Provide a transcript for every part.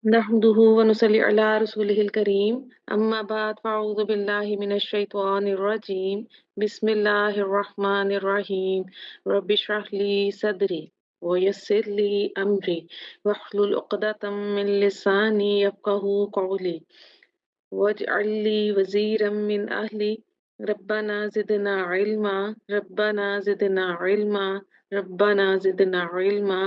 नहमदुहु व नुसल्ली अला रसूलिहिल करीम अम्मा बाद फ़अऊज़ु बिल्लाहि मिनश शैतानिर रजीम बिस्मिल्लाहिर रहमानिर रहीम रब्बि इश्रह ली सदरी व यस्सिर ली अमरी वहलुल उक़दतम मिन लिसानी यफ़क़हू क़ौली वजअल ली वज़ीरम मिन अहली रब्बना ज़िदना इल्मा रब्बना ज़िदना इल्मा रब्बना ज़िदना इल्मा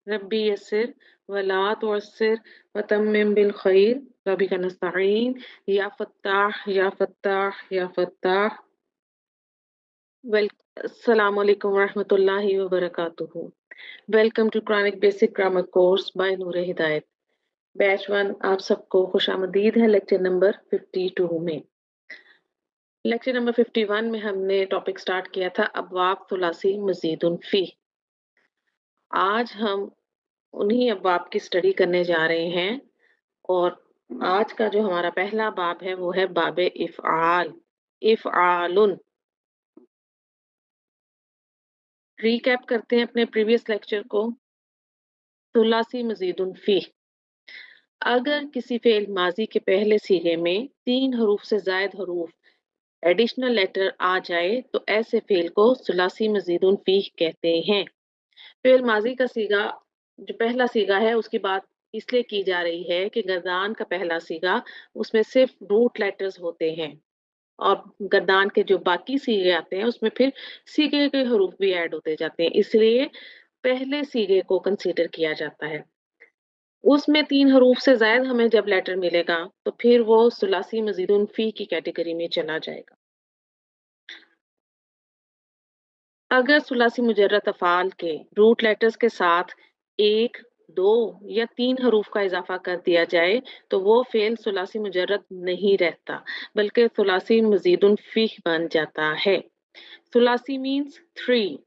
रब्बी यस्सिर वला तुअस्सिर वतम्मिम बिल खैर रबिका नस्तईन या फत्ताह या फत्ताह या फत्ताह। वेल अस्सलाम वालेकुम रहमतुल्लाहि व बरकातुहू। Welcome to Quranic basic grammar course by Noor Hidayat. Batch 1 आप सबको खुशामदीद है लेक्चर नंबर 52 में। लेक्चर नंबर 51 में हमने टॉपिक स्टार्ट किया था अबवाब थुलासी मजीदुन फी। आज हम उन्हीं अबवाब की स्टडी करने जा रहे हैं और आज का जो हमारा पहला बाब है वो है बाबे इफ़आल, इफ़आलुन। रीकैप करते हैं अपने प्रीवियस लेक्चर को। तुलासी मजीदुन फी, अगर किसी फेल माजी के पहले सीगे में 3 हरूफ से जायद हरूफ एडिशनल लेटर आ जाए तो ऐसे फेल को सुलासी मजीदुन फी कहते हैं। फेल माजी का सीगा जो पहला सीगा है उसकी बात इसलिए की जा रही है कि गर्दान का पहला सीगा उसमें सिर्फ रूट लेटर्स होते हैं और गर्दान के जो बाकी सीगे आते हैं उसमें फिर सीगे के हरूफ भी ऐड होते जाते हैं, इसलिए पहले सीगे को कंसीडर किया जाता है। उसमें 3 हरूफ से ज़ायद हमें जब लेटर मिलेगा तो फिर वो सुलासी मजीदुन फी की कैटेगरी में चला जाएगा। अगर सुलासी मुजर्रद अफ़ाल के रूट लेटर्स के साथ 1, 2 या 3 हरूफ का इजाफा कर दिया जाए तो वो फेल सुलासी मुजर्रद नहीं रहता बल्कि सुलासी मजीदुन फी बन जाता है। सुलासी मीन्स 3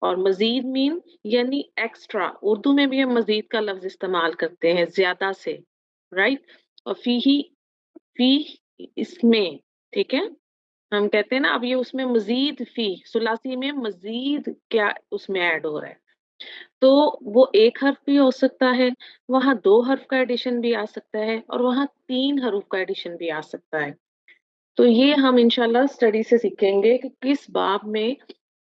और मजीद मीन यानी एक्स्ट्रा। उर्दू में भी हम मजीद का लफ्ज इस्तेमाल करते हैं ज्यादा से, राइट। और फी इसमें, ठीक है, हम कहते हैं ना अब ये उसमें मजीद फी सुलासी में मजीद क्या उसमें ऐड हो रहा है, तो वो एक हर्फ भी हो सकता है, वहां 2 हर्फ का एडिशन भी आ सकता है और वहां 3 हरूफ का एडिशन भी आ सकता है। तो ये हम इंशाल्लाह स्टडी से सीखेंगे कि किस बाब में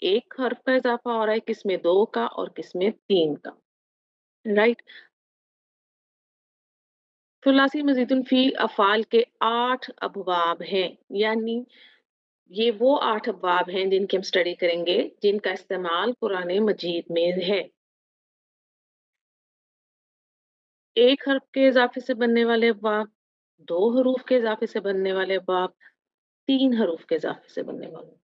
1 हर्फ का इजाफा हो रहा है, किस में 2 का और किस में 3 का, राइट। सुलासी मजीदुन फी अफ़ाल के 8 अबवाब हैं, यानी ये वो 8 अबवाब हैं जिनकी हम स्टडी करेंगे जिनका इस्तेमाल कुरान मजीद में है। 1 हर्फ के इजाफे से बनने वाले अबवाब, 2 हरूफ के इजाफे से बनने वाले अबवाब, 3 हरूफ के इजाफे से बनने वाले।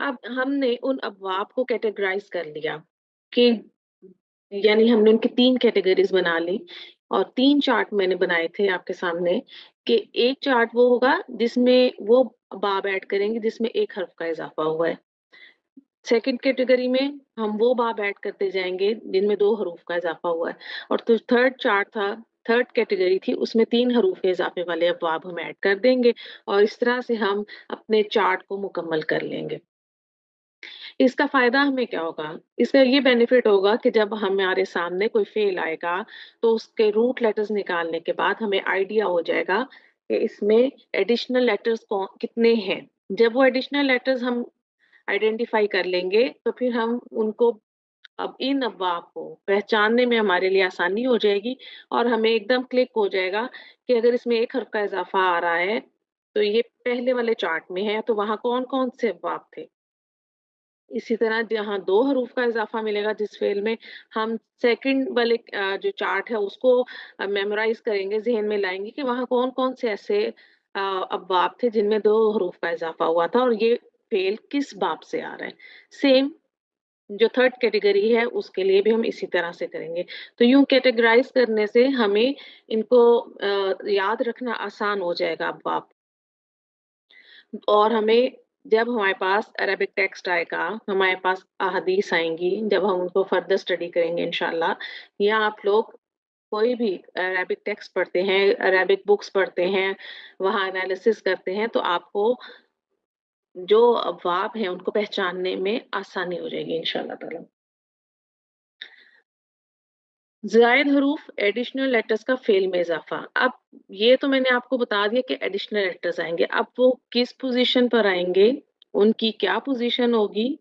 अब हमने उन अबवाब को कैटेगराइज कर लिया कि यानी हमने उनकी 3 कैटेगरीज बना ली और 3 चार्ट मैंने बनाए थे आपके सामने कि एक चार्ट वो होगा जिसमें वो बाब ऐड करेंगे जिसमें 1 हर्फ का इजाफा हुआ है। सेकंड कैटेगरी में हम वो बाब ऐड करते जाएंगे जिनमें 2 हरूफ का इजाफा हुआ है और तो थर्ड चार्ट था, थर्ड कैटेगरी थी, उसमें 3 हरूफ के इजाफे वाले अबवाब हम ऐड कर देंगे और इस तरह से हम अपने चार्ट को मुकम्मल कर लेंगे। इसका फ़ायदा हमें क्या होगा? इसका ये बेनिफिट होगा कि जब हमारे सामने कोई फ़ेल आएगा, तो उसके रूट लेटर्स निकालने के बाद हमें आइडिया हो जाएगा कि इसमें एडिशनल लेटर्स कितने हैं। जब वो एडिशनल लेटर्स हम आइडेंटिफ़ाई कर लेंगे, तो फिर हम उनको अब इन अफ़वाह को पहचानने में हमारे लिए आसानी हो जाएगी और हमें एकदम क्लिक हो जाएगा कि अगर इसमें 1 हर्फ का इज़ाफ़ा आ रहा है, तो ये पहले वाले चार्ट में है, तो वहाँ कौन-कौन से अफ़वाह थे। इसी तरह जहाँ 2 हरूफ का इज़ाफ़ा मिलेगा जिस फ़ेल में, हम सेकंड वाले जो चार्ट है उसको मेमोराइज़ करेंगे, ज़हन में लाएँगे कि वहाँ कौन-कौन से ऐसे अबवाब थे जिनमें 2 हरूफ का इज़ाफ़ा हुआ था और ये फ़ेल किस बाब से आ रहा है। सेम जो थर्ड कैटेगरी है उसके लिए भी हम इसी तरह से करेंगे। तो यूँ कैटेगराइज़ करने से हमें इनको याद रखना आसान हो जाएगा अबवाब। और हमें जब हमारे पास अरेबिक टेक्स्ट आएगा, हमारे पास अहादीस आएँगी, जब हम उनको फर्दर स्टडी करेंगे इंशाअल्लाह, या आप लोग कोई भी अरेबिक टेक्स्ट पढ़ते हैं, अरेबिक बुक्स पढ़ते हैं, वहाँ एनालिसिस करते हैं, तो आपको जो अबवाब हैं उनको पहचानने में आसानी हो जाएगी इंशाअल्लाह ताला। ज़ायद हरूफ एडिशनल लेटर्स का फेल में इज़ाफ़ा। अब ये तो मैंने आपको बता दिया कि एडिशनल लेटर्स आएँगे। अब वो किस पोज़ीशन पर आएँगे, उनकी क्या पोज़ीशन होगी,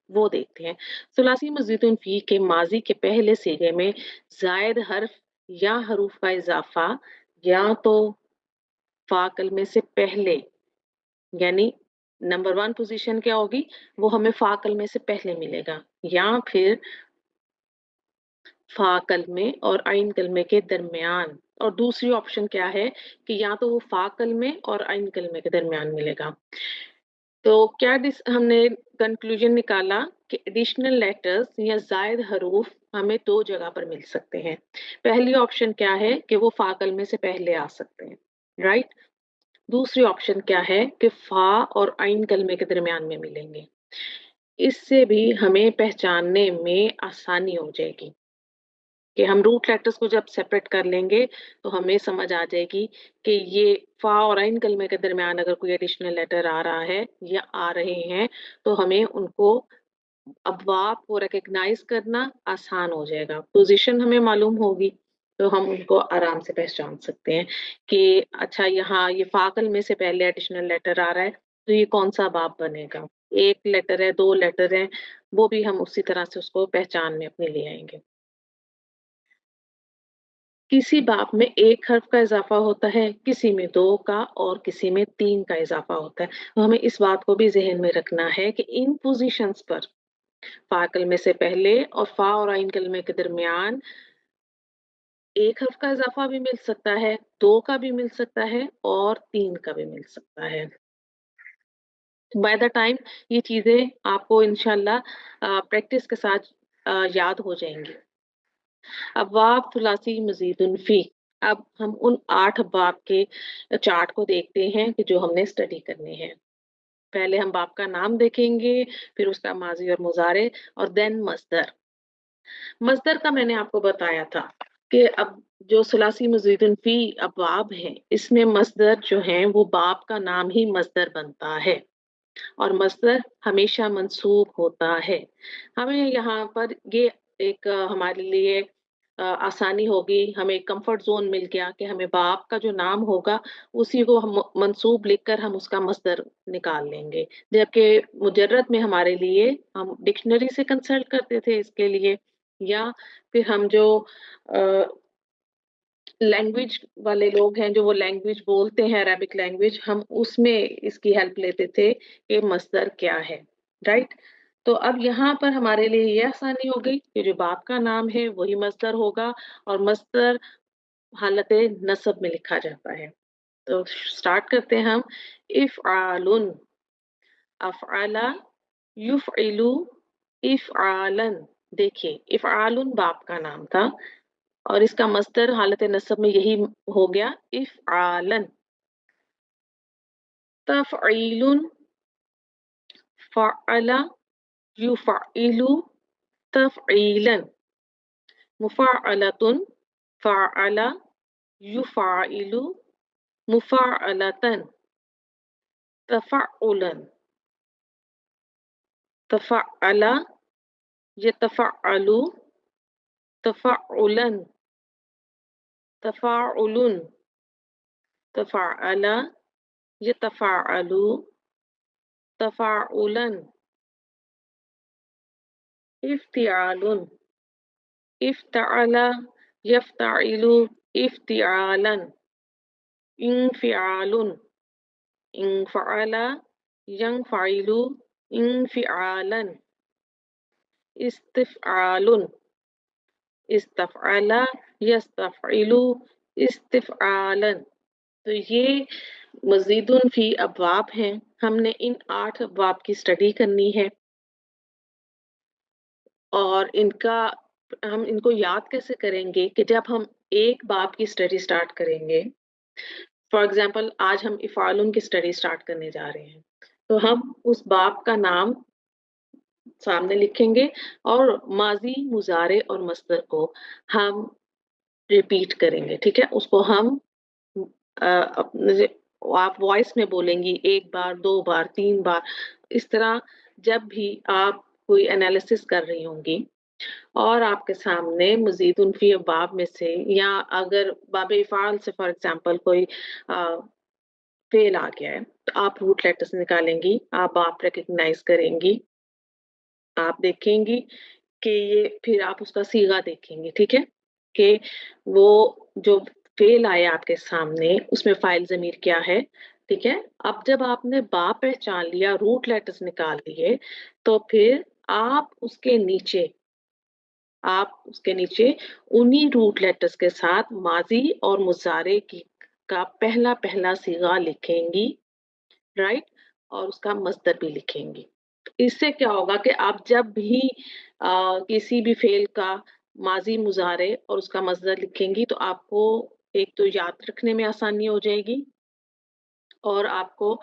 वो देखते हैं। सुलासी मज़ीदुन फ़ी के माज़ी के पहले सीगे में ज़ायद हर्फ या हरूफ का इज़ाफ़ा या तो फ़ा कलमे से पहले, यानी नंबर 1 पोज़ीशन क्या होगी, वो हमें फ़ा कलमे से पहले मिलेगा, या फिर फ़ा कलमे और आइन कलमे के दरमियान। और दूसरी ऑप्शन क्या है कि या तो वो फ़ा कलमे और आइन कलमे के दरमियान मिलेगा। तो क्या हमने कंक्लूजन निकाला कि एडिशनल लेटर्स या ज़ायद हरूफ हमें 2 जगह पर मिल सकते हैं। पहली ऑप्शन क्या है कि वो फ़ा कलमे से पहले आ सकते हैं, राइट? दूसरी ऑप्शन क्या है कि फ़ा और आइन कलमे के दरमियान में मिलेंगे। इससे भी हमें पहचानने में आसानी हो जाएगी कि हम रूट लेटर्स को जब सेपरेट कर लेंगे, तो हमें समझ आ जाएगी कि ये फ़ा और आइन कलमे के दरमियान अगर कोई एडिशनल लेटर आ रहा है या आ रहे हैं, तो हमें उनको अब्वाब को रिकॉग्नाइज़ करना आसान हो जाएगा। पोज़ीशन हमें मालूम होगी, तो हम उनको आराम से पहचान सकते हैं कि अच्छा यहाँ ये फ़ा कलमे से पहले एडिशनल लेटर आ रहा है, तो ये कौन-सा बाब बनेगा? 1 लेटर है, 2 लेटर हैं, वो भी हम उसी तरह से उसको पहचान में अपने ले आएँगे। किसी बाप में 1 हर्फ का इज़ाफ़ा होता है, किसी में 2 का और किसी में 3 का इज़ाफ़ा होता है। तो हमें इस बात को भी ज़हन में रखना है कि इन पोज़ीशंस पर फ़ा कलमे से पहले और फ़ा और आइन कलमे के दरमियान 1 हर्फ का इज़ाफ़ा भी मिल सकता है, 2 का भी मिल सकता है और 3 का भी मिल सकता है। बाय द टाइम ये चीज़ें आपको इंशाअल्लाह प्रैक्टिस के साथ याद हो जाएँगी। अब्वाब थुलासी मज़ीदुन फ़ी। अब हम उन 8 अब्वाब के चार्ट को देखते हैं कि जो हमने स्टडी करने हैं। पहले हम बाब का नाम देखेंगे, फिर उसका माज़ी और मुज़ारे और देन मस्दर। मस्दर का मैंने आपको बताया था कि अब जो सुलासी मज़ीदुन फ़ी अब्वाब हैं, इसमें मस्दर जो हैं वो बाब का नाम ही मस्दर बनता है और मस्दर हमेशा मंसूब होता है। हमें यहाँ पर ये एक हमारे लिए आसानी होगी, हमें कंफर्ट ज़ोन मिल गया कि हमें बाप का जो नाम होगा, उसी को हम मंसूब लिखकर हम उसका मस्दर निकाल लेंगे। जबकि मुजर्रद में हमारे लिए हम डिक्शनरी से कंसल्ट करते थे इसके लिए या फिर हम जो अ, लैंग्वेज वाले लोग हैं, जो वो लैंग्वेज बोलते हैं अरेबिक लैंग्वेज, हम उसमें इसकी हेल्प लेते थे कि मस्दर क्या है, राइट? तो अब यहाँ पर हमारे लिए ये आसानी हो गई कि जो बाप का नाम है वही मस्दर होगा और मस्दर हालत नस्ब में लिखा जाता है। तो स्टार्ट करते हैं हम इफ़आलुन, अफ़अला, युफ़इलु, इफ़आलन। देखिए, इफ़आलुन बाप का नाम था और इसका मस्दर हालत नस्ब में यही हो गया इफ़आलन। तफ़ईलुन, फ़अला, युफ़इलु, तफ़ईलन। मुफ़अलतुन, फ़अला, युफ़अइलु, मुफ़अलतन। तफ़अुलन, तफ़अला, यतफ़अलु, तफ़अुलन, तफ़ाउलुन, तफ़अला, यतफ़अलु, तफ़ाउलन। इफ़्तिआलुन, इफ़्तअला, यफ़्तइलु, इफ़्तिआलन। इंफ़िआलुन, इंफ़अला, यंफ़इलु, इंफ़िआलन। इस्तिफ़आलुन, इस्तफ़अला, यस्तफ़इलु, इस्तिफ़आलन। तो ये मज़ीदुन फ़ी अबवाब हैं। हमने इन 8 अबवाब की स्टडी करनी है और इनका हम इनको याद कैसे करेंगे कि जब हम एक बाब की स्टडी स्टार्ट करेंगे, फॉर एग्ज़ाम्पल आज हम इफ़ालुन की स्टडी स्टार्ट करने जा रहे हैं, तो हम उस बाब का नाम सामने लिखेंगे और माज़ी, मुज़ारे और मस्दर को हम रिपीट करेंगे, ठीक है? उसको हम अपने आप वॉइस में बोलेंगी 1 बार, 2 बार, 3 बार, इस तरह जब भी आप कोई एनालिसिस कर रही होंगी, اور آپ کے سامنے مزید ان فی باب میں سے، یا اگر باب افعال سے فار ایگزامپل کوئی فیل آ گیا ہے، تو آپ روٹ لیٹرز نکالیں گی، آپ ریکگنائز کریں گی، آپ دیکھیں گی کہ یہ، پھر آپ اس کا صیغہ دیکھیں گے، ٹھیک ہے، کہ وہ جو فعل آیا آپ کے سامنے اس میں فاعل ضمیر کیا ہے، ٹھیک ہے۔ اب جب آپ نے با پہچان لیا، روٹ لیٹرز نکال لیے، تو پھر آپ اس کے نیچے انہی روٹ لیٹرز کے ساتھ ماضی اور مضارع کا پہلا پہلا صیغہ لکھیں گی، رائٹ، اور اس کا مصدر بھی لکھیں گی۔ اس سے کیا ہوگا کہ آپ جب بھی کسی بھی فعل کا ماضی، مضارع اور اس کا مصدر لکھیں گی تو آپ کو ایک تو یاد رکھنے میں آسانی ہو جائے گی، اور آپ کو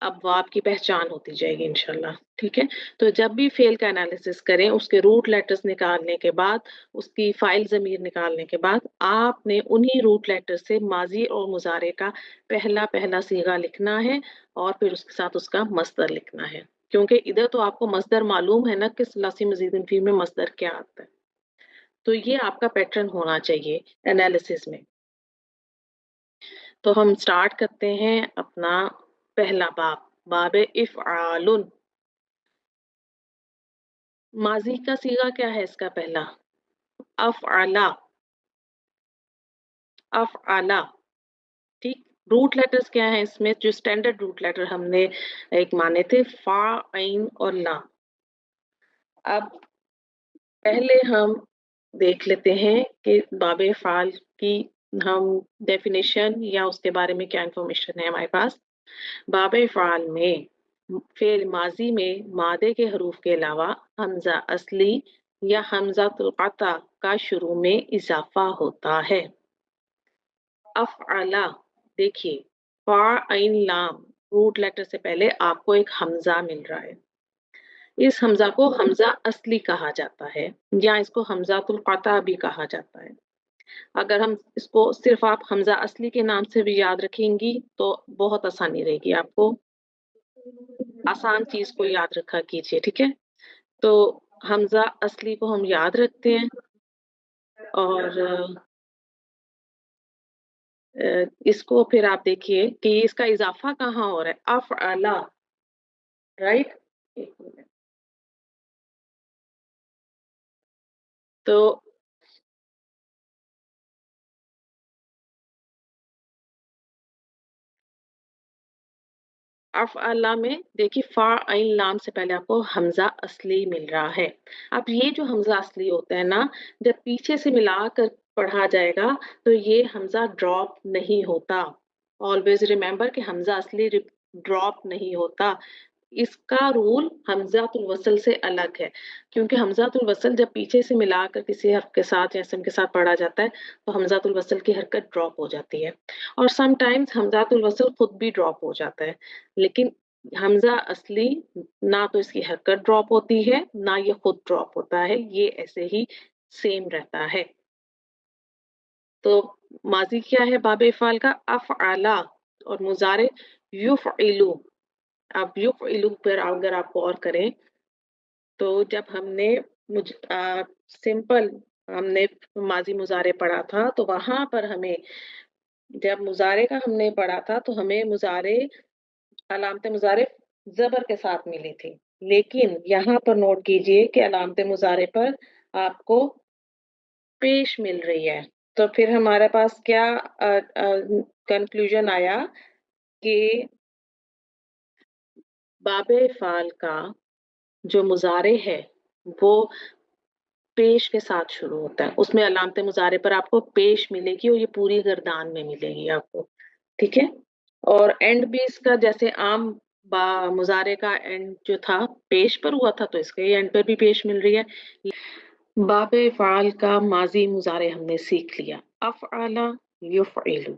ابواب کی پہچان ہوتی جائے گی انشاءاللہ، ٹھیک ہے۔ تو جب بھی فعل کا انالیسس کریں، اس کے روٹ لیٹرز نکالنے کے بعد، اس کی فاعل ضمیر نکالنے کے بعد، آپ نے انہی روٹ لیٹر سے ماضی اور مضارع کا پہلا پہلا صیغہ لکھنا ہے، اور پھر اس کے ساتھ اس کا مصدر لکھنا ہے، کیونکہ ادھر تو آپ کو مصدر معلوم ہے نا کہ ثلاثی مزید فی میں مصدر کیا آتا ہے۔ تو یہ آپ کا پیٹرن ہونا چاہیے انالیسس میں۔ تو ہم سٹارٹ کرتے ہیں اپنا پہلا باب، باب افعال۔ ماضی کا صیغہ کیا ہے اس کا پہلا؟ افعلا، افعلا، ٹھیک۔ روٹ لیٹرز کیا ہیں اس میں؟ جو سٹینڈرڈ روٹ لیٹر ہم نے ایک مانے تھے، فا، عین اور لا۔ اب پہلے ہم دیکھ لیتے ہیں کہ باب افعال کی ہم ڈیفینیشن یا اس کے بارے میں کیا انفارمیشن ہے ہمارے پاس۔ باب افعال میں فعل ماضی میں مادے کے حروف کے علاوہ حمزہ اصلی یا حمزہ القطع کا شروع میں اضافہ ہوتا ہے۔ افعلا، دیکھیے، فا، عین، لام، روٹ لیٹر سے پہلے آپ کو ایک حمزہ مل رہا ہے۔ اس حمزہ کو حمزہ اصلی کہا جاتا ہے، یا اس کو حمزہ القطع بھی کہا جاتا ہے۔ اگر ہم اس کو صرف آپ حمزہ اصلی کے نام سے بھی یاد رکھیں گی تو بہت آسانی رہے گی آپ کو، آسان چیز کو یاد رکھا کیجیے، ٹھیک ہے۔ تو حمزہ اصلی کو ہم یاد رکھتے ہیں، اور اس کو پھر آپ دیکھیے کہ اس کا اضافہ کہاں ہو رہا ہے، افعلا، رائٹ۔ ایک منٹ۔ تو افعلا میں دیکھیے، فا، عین، لام سے پہلے آپ کو حمزہ اصلی مل رہا ہے۔ اب یہ جو حمزہ اصلی ہوتا ہے نا، جب پیچھے سے ملا کر پڑھا جائے گا تو یہ حمزہ ڈراپ نہیں ہوتا۔ آلویز ریمبر کہ حمزہ اصلی ڈراپ نہیں ہوتا۔ اس کا رول حمزۃ الوصل سے الگ ہے، کیونکہ حمزۃ الوصل جب پیچھے سے ملا کر کسی حرف کے ساتھ یا اسم کے ساتھ پڑھا جاتا ہے تو حمزۃ الوصل کی حرکت ڈراپ ہو جاتی ہے، اور سم ٹائمز حمزۃ الوصل خود بھی ڈراپ ہو جاتا ہے، لیکن حمزہ اصلی نہ تو اس کی حرکت ڈراپ ہوتی ہے، نہ یہ خود ڈراپ ہوتا ہے، یہ ایسے ہی سیم رہتا ہے۔ تو ماضی کیا ہے باب افعال کا؟ افعلا، اور مضارع یفعلو۔ اب یفعلو پر اگر آپ غور کریں تو جب ہم نے سمپل ہم نے ماضی مضارع پڑھا تھا تو وہاں پر ہمیں، جب مضارع کا ہم نے پڑھا تھا تو ہمیں مضارع، علامت مضارع زبر کے ساتھ ملی تھی، لیکن یہاں پر نوٹ کیجئے کہ علامت مضارع پر آپ کو پیش مل رہی ہے۔ تو پھر ہمارے پاس کیا کنکلوژن آیا کہ باب افعال کا جو مضارع ہے وہ پیش کے ساتھ شروع ہوتا ہے، اس میں علامت مضارع پر آپ کو پیش ملے گی، اور یہ پوری گردان میں ملے گی آپ کو، ٹھیک ہے۔ اور اینڈ بھی اس کا جیسے عام مضارع کا اینڈ جو تھا پیش پر ہوا تھا، تو اس کے اینڈ پر بھی پیش مل رہی ہے۔ باب افعال کا ماضی مضارع ہم نے سیکھ لیا، افعل، یفعل۔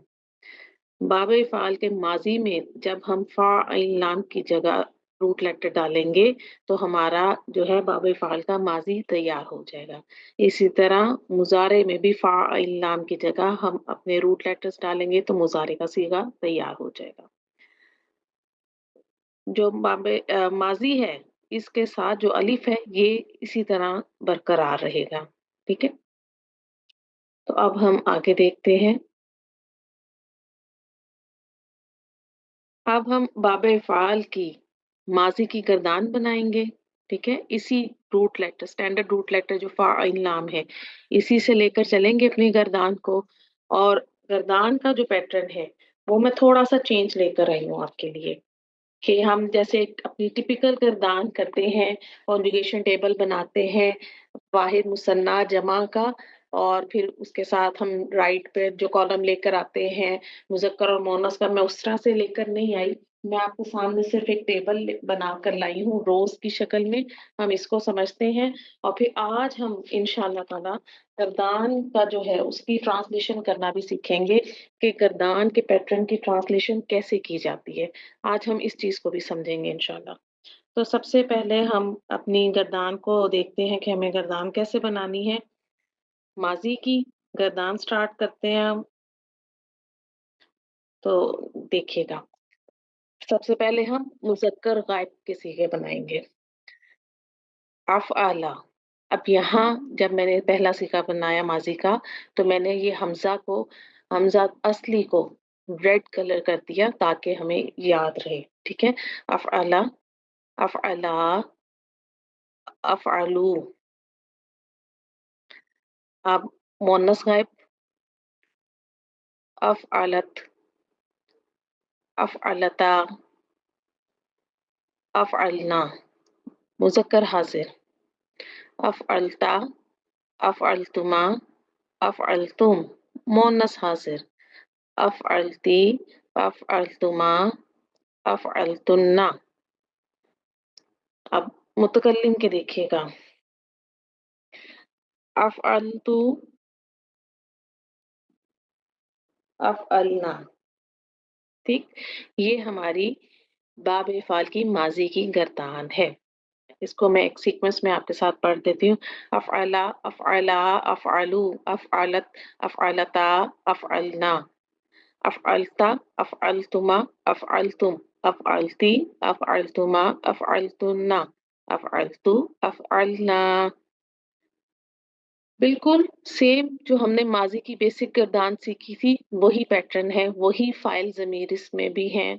باب افعال کے ماضی میں جب ہم فا، عین، لام کی جگہ روٹ لیٹر ڈالیں گے تو ہمارا جو ہے باب افعال کا ماضی تیار ہو جائے گا۔ اسی طرح مضارع میں بھی فا، عین، لام کی جگہ ہم اپنے روٹ لیٹرز ڈالیں گے تو مضارع کا صیغہ تیار ہو جائے گا۔ جو باب ماضی ہے इसके साथ जो अलिफ है ये इसी तरह बरकरार रहेगा। ठीक है? तो अब हम आगे देखते हैं। अब हम बाब फ़ाल की माज़ी की गर्दान बनाएँगे, ठीक है? इसी root letter standard root letter जो फ़ाइल नाम है, इसी से लेकर चलेंगे अपनी गर्दान को। और गर्दान का जो पैटर्न है, वो मैं थोड़ा-सा चेंज लेकर आई हूँ आपके लिए। कि हम जैसे अपनी टिपिकल किरदार करते हैं, कॉन्जुगेशन टेबल बनाते हैं, वाहिद मुसन्ना जमा का, और फिर उसके साथ हम राइट पे जो कॉलम लेकर आते हैं, मुज़क्कर और मुअन्नस का, मैं उस तरह से लेकर नहीं आई। मैं आपके सामने सिर्फ़ एक टेबल बनाकर लाई हूँ रोज़ की शक्ल में, हम इसको समझते हैं। और फिर आज हम इंशाअल्लाह ताला गर्दान का जो है उसकी ट्रांसलेशन करना भी सीखेंगे कि गर्दान के पैटर्न की ट्रांसलेशन कैसे की जाती है। आज हम इस चीज़ को भी समझेंगे इंशाल्लाह। तो सबसे पहले हम अपनी गर्दान को देखते हैं कि हमें गर्दान कैसे बनानी है। माज़ी की गर्दान स्टार्ट करते हैं हम, तो देखिएगा। सबसे पहले हम मुज़क्कर गायब के सीगे बनाएँगे। अफ़अला। अब यहाँ जब मैंने पहला सीगा बनाया माज़ी का, तो मैंने ये हम्ज़ा असली को रेड कलर कर दिया ताकि हमें याद रहे, ठीक है? अफ़अला, अफ़अला, अफ़अलू। अब मुअन्नस गायब, अफ़अलत, अफ़अलता, अफ़अलना। मुज़क्कर हाज़िर, अफ़अलता, अफ़अलतुमा, अफ़अलतुम। मुअन्नस हाज़िर, अफ़अलती, अफ़अलतुमा, अफ़अलतुन्ना। अब मुतकल्लिम के देखिएगा। अफ़अलतु, अफ़अलना। ठीक? ये हमारी बाब-ए-फ़ाल की माज़ी की गर्दान है। इसको मैं एक सीक्वेंस में आपके साथ पढ़ देती हूँ। अफ़अला, अफ़अला, अफ़अलू, अफ़अलत, अफ़अलता, अफ़अलना, अफ़अलता, अफ़अलतुमा, अफ़अलतुम, अफ़अलती, अफ़अलतुमा, अफ़अलतुन्ना, अफ़अलतु, अफ़अलना। बिल्कुल सेम जो हमने माज़ी की बेसिक गर्दान सीखी थी, वही पैटर्न है, वही फ़ाइल ज़मीर इसमें भी हैं,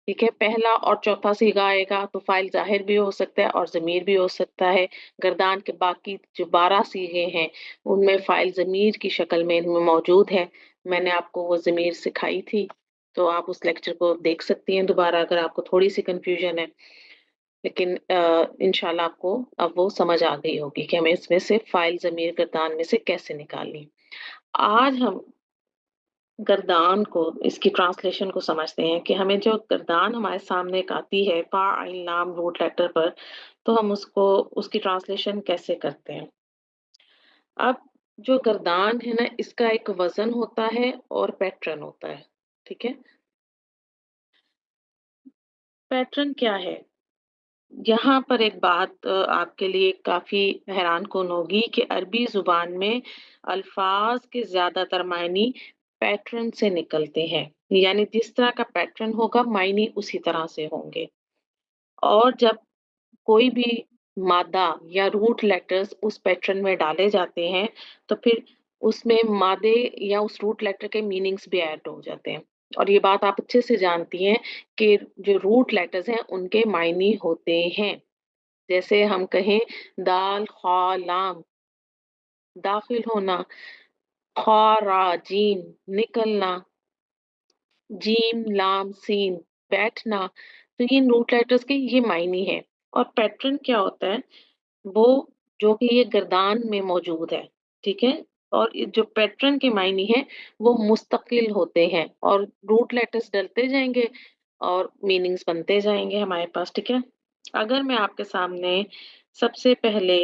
ठीक है? पहला और चौथा सीगा आएगा तो फ़ाइल ज़ाहिर भी हो सकता है और ज़मीर भी हो सकता है। गर्दान के बाकी जो 12 सीगे हैं, उनमें फ़ाइल ज़मीर की शक्ल में इनमें मौजूद है। मैंने आपको वो ज़मीर सिखाई थी, तो आप उस लेक्चर को देख सकती हैं दोबारा अगर आपको थोड़ी-सी कन्फ्यूज़न है। लेकिन इंशाल्लाह आपको अब वो समझ आ गई होगी कि हमें इसमें से फ़ाइल ज़मीर गर्दान में से कैसे निकालनी। आज हम गर्दान को इसकी ट्रांसलेशन को समझते हैं कि हमें जो गर्दान हमारे सामने एक आती है फ़ा आइन लाम रूट लेटर पर, तो हम उसको उसकी ट्रांसलेशन कैसे करते हैं। अब जो गर्दान है ना, इसका एक वज़न होता है और पैटर्न होता है, ठीक है? पैटर्न क्या है? यहाँ पर एक बात आपके लिए काफ़ी हैरानकुन होगी कि अरबी ज़ुबान में अल्फ़ाज़ के ज़्यादातर मायनी पैटर्न से निकलते हैं। यानी जिस तरह का पैटर्न होगा मायने उसी तरह से होंगे। और जब कोई भी मादा या रूट लेटर्स उस पैटर्न में डाले जाते हैं, तो फिर उसमें मादे या उस रूट लेटर के मीनिंग्स भी ऐड हो जाते हैं। और ये बात आप अच्छे से जानती हैं कि जो रूट लेटर्स हैं, उनके मायने होते हैं। जैसे हम कहें दाल, ख़ा, लाम, दाखिल होना, ख़ा, रा, जीम, निकलना, जीम, लाम, सीन, बैठना। तो ये रूट लेटर्स के ये मायने हैं। और पैटर्न क्या होता है? वो जो कि ये गर्दान में मौजूद है, ठीक है? और ये जो पैटर्न के मायने हैं, वो मुस्तकिल होते हैं और रूट लेटर्स डलते जाएँगे और मीनिंग्स बनते जाएँगे हमारे पास, ठीक है? अगर मैं आपके सामने सबसे पहले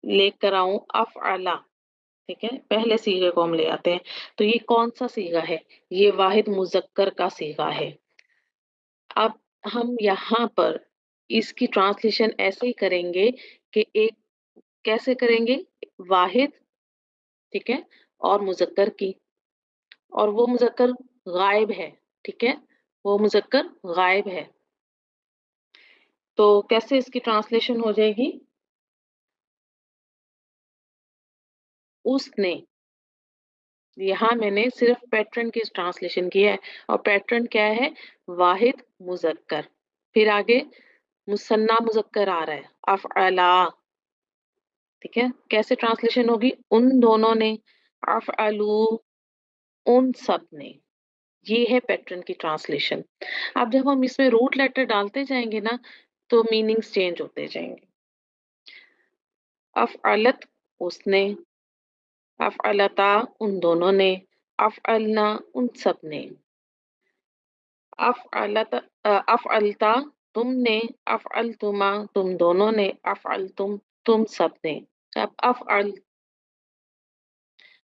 लेकर आऊँ अफ़अला, ठीक है? पहले सीगे को हम ले आते हैं। तो ये कौन-सा सीगा है? ये वाहिद मुज़क्कर का सीगा है। अब हम यहाँ पर इसकी ट्रांसलेशन ऐसे ही करेंगे कि एक कैसे करेंगे? वाहिद, ठीक है? और मुज़क्कर की, और वो मुज़क्कर गायब है, ठीक है? वो मुज़क्कर गायब है। तो कैसे इसकी ट्रांसलेशन हो जाएगी? उसने। यहाँ मैंने सिर्फ पैटर्न की ट्रांसलेशन की है और पैटर्न क्या है? वाहिद मुज़क्कर। फिर आगे मुसन्ना मुज़क्कर आ रहा है, अफ़अला। ठीक है? कैसे ट्रांसलेशन होगी? उन दोनों ने, अफ़अलू, उन सब ने। ये है पैटर्न की ट्रांसलेशन। अब जब हम इसमें रूट लेटर डालते जाएंगे ना, तो मीनिंग्स चेंज होते जाएंगे। अफ़अलत, उसने। अफ़अलता, उन दोनों ने। अफ़अलना, उन सब ने। अफ़अलता, तुमने। अफ़अलतुमा, तुम दोनों ने। अफ़अलतुम, तुम सब ने। अब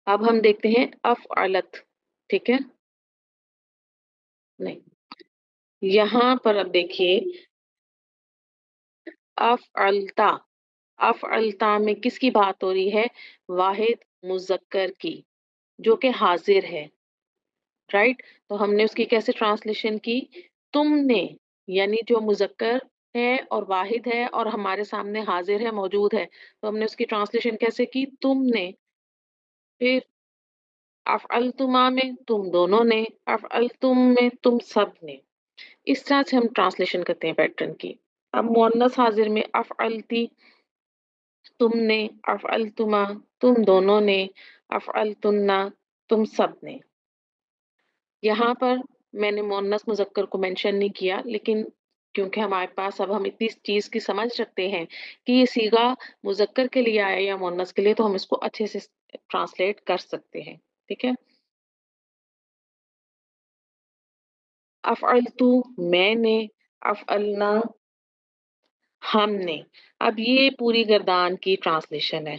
अब हम देखते हैं अफ़अलत। ठीक है? नहीं, यहाँ पर अब देखिए, अफ़अलता। अफ़अलता में किसकी बात हो रही है? वाहिद मुज़क्कर की, जो कि हाजिर है। राइट? तो हमने उसकी कैसे ट्रांसलेशन की? तुमने, यानी जो मुज़क्कर है और वाहिद है और हमारे सामने हाजिर है, मौजूद है, तो हमने उसकी ट्रांसलेशन कैसे की? तुमने। फिर अफ़अलतुमा में तुम दोनों ने, अफ़अलतुम में तुम सब ने। इस तरह से हम ट्रांसलेशन करते हैं पैटर्न की। अब मुअन्नस हाजिर में अफ़अलती, तुमने। अफ़अलतुमा, तुम दोनों ने। अफ़अलतुन्ना, तुम सब ने। यहाँ पर मैंने मुअन्नस मुज़क्कर को मेंशन नहीं किया, लेकिन क्योंकि हमारे पास अब हम इतनी चीज़ की समझ रखते हैं कि ये सीगा मुज़क्कर के लिए आया या मुअन्नस के लिए, तो हम इसको अच्छे से ट्रांसलेट कर सकते हैं। ठीक है? अफ़अलतु, मैंने। अफ़अलना, हमने। अब ये पूरी गर्दान की ट्रांसलेशन है।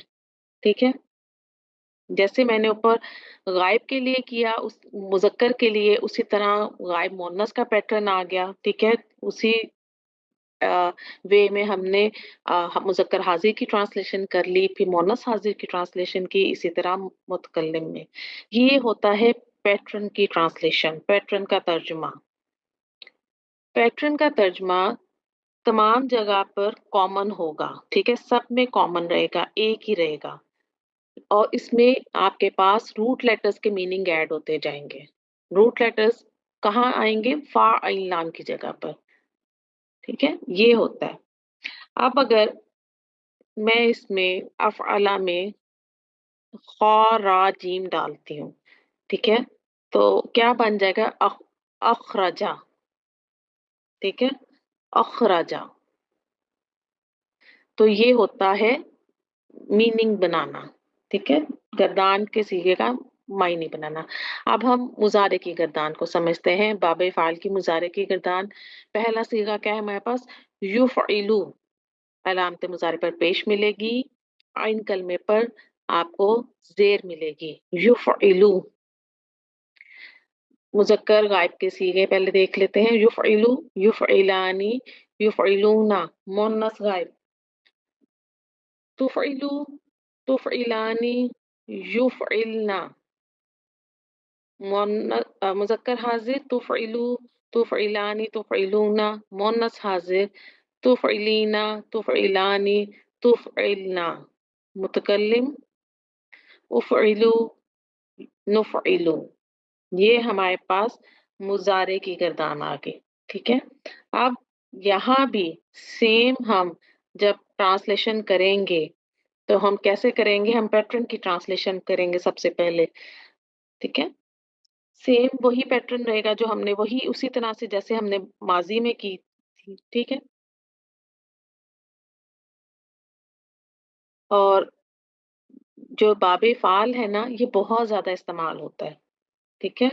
ठीक है? जैसे मैंने ऊपर गायब के लिए किया, उस मुज़क्कर के लिए, उसी तरह गायब मुअन्नस का पैटर्न आ गया। ठीक है? उसी वे में हमने मुज़क्कर हाज़िर की ट्रांसलेशन कर ली, फिर मुअन्नस हाज़िर की ट्रांसलेशन की, इसी तरह मुतकल्लिम में। ये होता है पैटर्न की ट्रांसलेशन, पैटर्न का तर्जुमा। पैटर्न का तर्जुमा तमाम जगह पर कॉमन होगा, ठीक है? सब में कॉमन रहेगा, एक ही रहेगा और इसमें आपके पास रूट लेटर्स के मीनिंग ऐड होते जाएँगे। रूट लेटर्स कहाँ आएँगे? फ़ा, ऐन, लाम की जगह पर, ठीक है? ये होता है। अब अगर मैं इसमें अफ़अला में ख़ा, रा, जीम डालती हूँ, ठीक है? तो क्या बन जाएगा? अख़रजा, ठीक है? अख़रजा। तो ये होता है मीनिंग बनाना, ठीक है? गर्दान के सीगे का मायने बनाना। अब हम मुज़ारे की गर्दान को समझते हैं, बाब फ़ाइल की मुज़ारे की गर्दान। पहला सीगा क्या है हमारे पास? युफ़इलु, अलामत मुज़ारे पर पेश मिलेगी, आइन कलमे पर आपको ज़ेर मिलेगी। युफ़इलु, मुज़क्कर गायब के सीगे पहले देख लेते हैं। युफ़इलु, युफ़इलानी, युफ़इलूना। मुअन्नस गायब, तुफ़इलु, तुफ़इलानी, युफ़इलना। मुज़क्कर हाज़िर तुफ़इलु, तुफ़इलानी, तुफ़इलूना। मुअन्नस हाज़िर तुफ़इलीना, तुफ़इलानी, तुफ़इलना। मुतकल्लिम उफ़इलु, नुफ़इलु। ये हमारे पास मुज़ारे की गर्दान आ गई, ठीक है? अब यहाँ भी सेम हम जब ट्रांसलेशन करेंगे, तो हम कैसे करेंगे? हम पैटर्न की ट्रांसलेशन करेंगे सबसे पहले, ठीक है? सेम वही पैटर्न रहेगा जो हमने वही उसी तरह से जैसे हमने माज़ी में की थी, ठीक है? और जो बाब फ़ाल है ना, ये बहुत ज़्यादा इस्तेमाल होता है, ठीक है?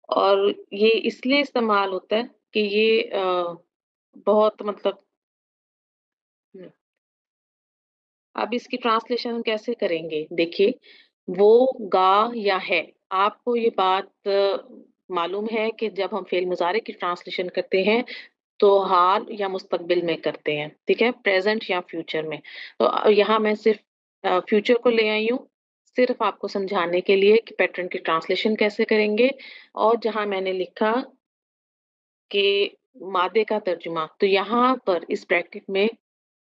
और ये इसलिए इस्तेमाल होता है कि ये बहुत मतलब हुँ, अब इसकी ट्रांसलेशन हम कैसे करेंगे? देखिए, वो, गा या है, आपको ये बात मालूम है कि जब हम फ़ेल मुज़ारे की ट्रांसलेशन करते हैं, तो हाल या मुस्तक़बिल में करते हैं, ठीक है? प्रेज़ेंट या फ्यूचर में। तो यहाँ मैं सिर्फ़ फ्यूचर को ले आई हूँ, सिर्फ़ आपको समझाने के लिए कि पैटर्न की ट्रांसलेशन कैसे करेंगे और जहाँ मैंने लिखा कि मादे का तर्जुमा। तो यहाँ पर इस ब्रैकेट में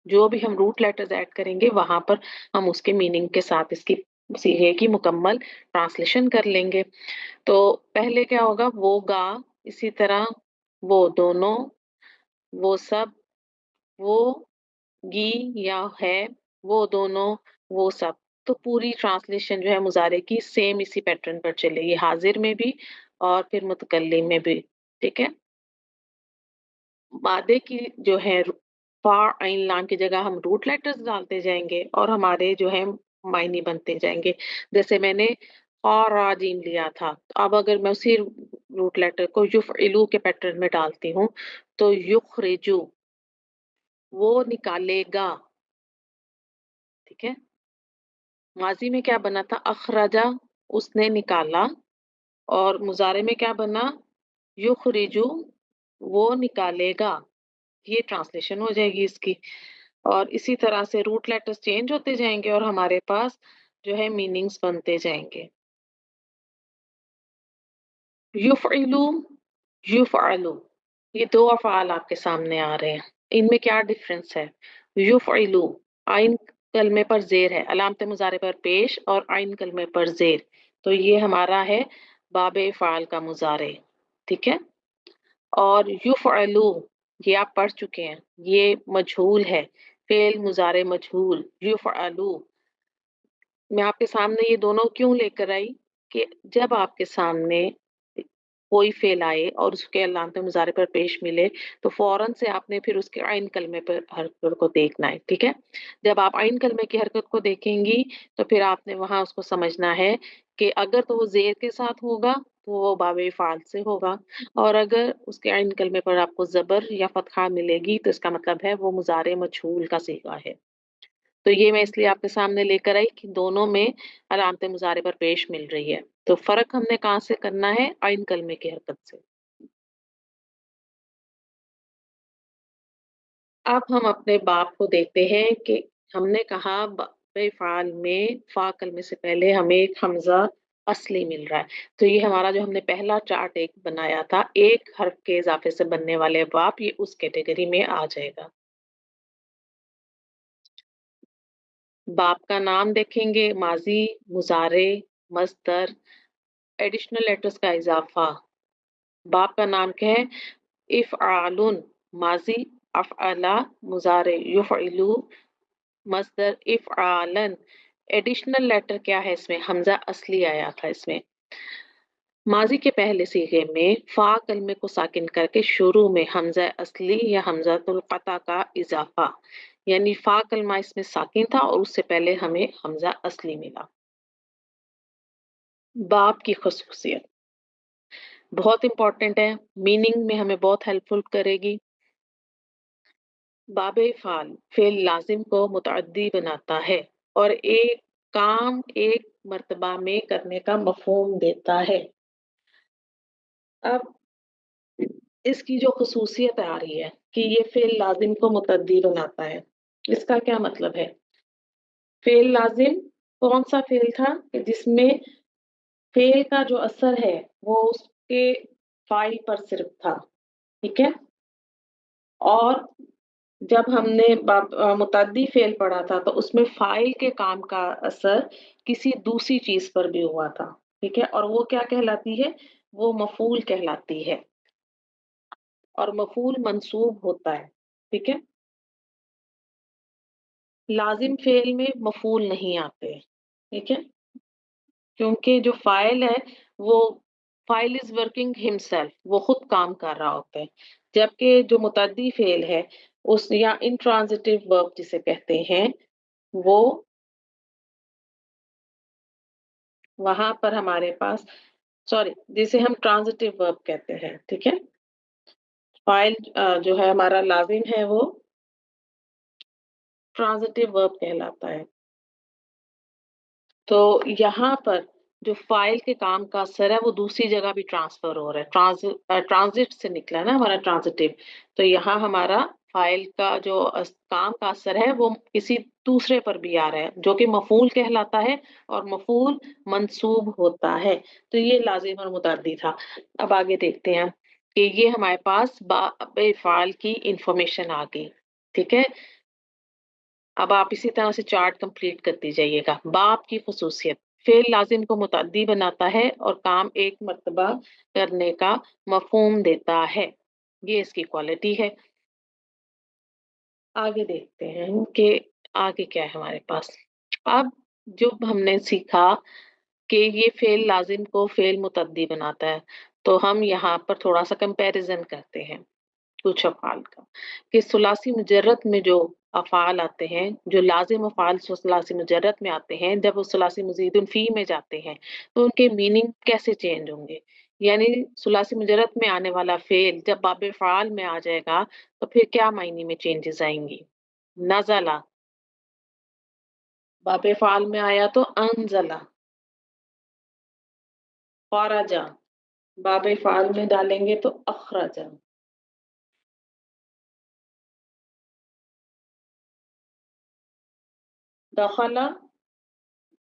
जो भी हम रूट लेटर्स ऐड करेंगे वहां पर हम उसके मीनिंग के साथ इसकी सीखे की मुकम्मल ट्रांसलेशन कर लेंगे। तो पहले क्या होगा, वो गा, इसी तरह वो दोनों, वो सब, वो गी या है, वो दोनों, वो सब। तो पूरी ट्रांसलेशन जो है मुजारे की सेम इसी पैटर्न पर चलेगी, हाजिर में भी और फिर मुतकल्लिम में भी। ठीक है। मादे की जो है फा आइन लाम की जगह हम रूट लेटर्स डालते जाएंगे और हमारे जो है मायने बनते जाएंगे। जैसे मैंने जीम लिया था, तो अब अगर मैं उसी रूट लेटर को युफ़इलू के पैटर्न में डालती हूँ तो युखरिजु, वो निकालेगा। ठीक है। माजी में क्या बना था, अखराजा, उसने निकाला। और मुजारे में क्या बना, युखरिजु, वो निकालेगा। ये ट्रांसलेशन हो जाएगी इसकी। और इसी तरह से रूट लेटर्स चेंज होते जाएंगे और हमारे पास जो है मीनिंग्स बनते जाएंगे। युफ़इलु, युफ़अलु, ये दो अफ़आल आपके सामने आ रहे हैं। इनमें क्या डिफरेंस है? युफ़इलु, आइन कलमे पर ज़ेर है, अलामत मुज़ारे पर पेश और आइन कलमे पर ज़ेर। तो ये हमारा है बाब फ़ाल का मुज़ारे। ठीक है। और युफ़अलु, ये आप पढ़ चुके हैं, ये मजहूल है, फ़ेल मुज़ारे मजहूल युफ़अलु। मैं आपके सामने ये दोनों क्यों लेकर आई कि जब आपके सामने कोई फ़ेल आए और उसके अलामत मुज़ारे पर पेश मिले, तो फ़ौरन से आपने फिर उसके आइन कलमे पर हरकत को देखना है, ठीक है? जब आप आइन कलमे की हरकत को देखेंगी, तो फिर आपने वहाँ उसको समझना है कि अगर तो वो ज़ेर के साथ होगा, तो वो बाब फ़ाल से होगा, और अगर उसके आइन कलमे पर आपको ज़बर या फ़तहा मिलेगी, तो इसका मतलब है वो मुज़ारे मजहूल का सीगा है। तो ये मैं इसलिए आपके सामने लेकर आई कि दोनों में अलामत मुज़ारे पर पेश मिल रही है। तो फ़र्क हमने कहाँ से करना है? आइन कलमे की हरकत से। अब हम अपने बाप को देखते हैं कि हमने कहा फ़ाल में फ़ा कलमे से पहले हमें एक हमज़ा असली मिल रहा है। तो ये हमारा जो हमने पहला चार्ट एक बनाया था, एक हर्फ के इज़ाफ़े से बनने वाले बाप, ये उस कैटेगरी में आ जाएगा। बाप का नाम देखेंगे, माज़ी, मुज़ारे, मस्दर, एडिशनल लेटर्स का इज़ाफ़ा। बाप का नाम क्या है? इफ़आलुन, माज़ी, अफ़अला, मुज़ारे, युफ़इलु, मस्दर, इफ़आलन। एडिशनल लेटर क्या है इसमें? हमज़ा असली आया था इसमें। माज़ी के पहले सीगे में फ़ा कलमे को साकिन करके शुरू में हमज़ा असली या हमज़ातुल क़ता का इज़ाफ़ा। यानी फ़ा कलमा इसमें साकिन था और उससे पहले हमें हमज़ा असली मिला। बाप की ख़ुसूसियत बहुत इम्पोर्टेंट है, मीनिंग में हमें बहुत हेल्पफुल करेगी। बाबे फ़ाल फ़ेल लाज़िम को मुतअद्दी बनाता है और एक काम एक मर्तबा में करने का मफ़हूम देता है। अब इसकी जो ख़ुसूसियत आ रही है कि ये फ़ेल लाज़िम को मुतअद्दी बनाता है। इसका क्या मतलब है? फ़ेल लाज़िम कौन-सा फ़ेल था कि जिसमें फ़ेल का जो असर है वो उसके फ़ाइल पर सिर्फ़ था, ठीक है? और जब हमने मुतअद्दी फ़ेल पढ़ा था तो उसमें फ़ाइल के काम का असर किसी दूसरी चीज़ पर भी हुआ था, ठीक है? और वो क्या कहलाती है? वो मफ़ऊल कहलाती है और मफ़ऊल मंसूब होता है, ठीक है? लाज़िम फ़ेल में मफ़ऊल नहीं आते, ठीक है? क्योंकि जो फ़ाइल है वो फ़ाइल इज़ वर्किंग हिमसेल्फ, वो खुद काम कर रहा होता है। जबकि जो मुतअद्दी फ़ेल है उस या इंट्रांज़िटिव वर्ब जिसे कहते हैं, वो वहाँ पर हमारे पास सॉरी जिसे हम ट्रांज़िटिव वर्ब कहते हैं, ठीक है? फ़ाइल जो है हमारा लाज़िम है वो ट्रांज़िटिव वर्ब कहलाता है। तो यहाँ पर जो फ़ाइल के काम का असर है वो दूसरी जगह भी ट्रांसफ़र हो रहा है। ट्रांज़िट से निकला है ना हमारा ट्रांज़िटिव। तो यहाँ हमारा फ़ाइल का जो काम का असर है वो किसी दूसरे पर भी आ रहा है, जो कि मफ़ऊल कहलाता है और मफ़ऊल मंसूब होता है। तो ये लाज़िम और मुतअद्दी था। अब आगे देखते हैं। کہ یہ ہمارے پاس باب فعال کی انفارمیشن آ گئی. ٹھیک ہے، اب آپ اسی طرح سے چارٹ کمپلیٹ کرتی جائیے گا. باب کی خصوصیت: فعل لازم کو متعدی بناتا ہے اور کام ایک مرتبہ کرنے کا مفہوم دیتا ہے. یہ اس کی کوالٹی ہے. آگے دیکھتے ہیں کہ آگے کیا ہے ہمارے پاس. اب جو ہم نے سیکھا کہ یہ فعل لازم کو فعل متعدی بناتا ہے، تو ہم یہاں پر تھوڑا سا کمپیریزن کرتے ہیں کچھ افعال کا، کہ ثلاثی مجرد میں جو افعال آتے ہیں، جو لازم افعال ثلاثی مجرد میں آتے ہیں، جب وہ ثلاثی مزید فی میں جاتے ہیں تو ان کے میننگ کیسے چینج ہوں گے. یعنی ثلاثی مجرد میں آنے والا فعل جب باب فعال میں آ جائے گا تو پھر کیا معنی میں چینجز آئیں گی. نزلہ، باب فعال میں آیا تو انزلہ. خرجہ، باب فعال میں ڈالیں گے تو اخرجہ. دخل،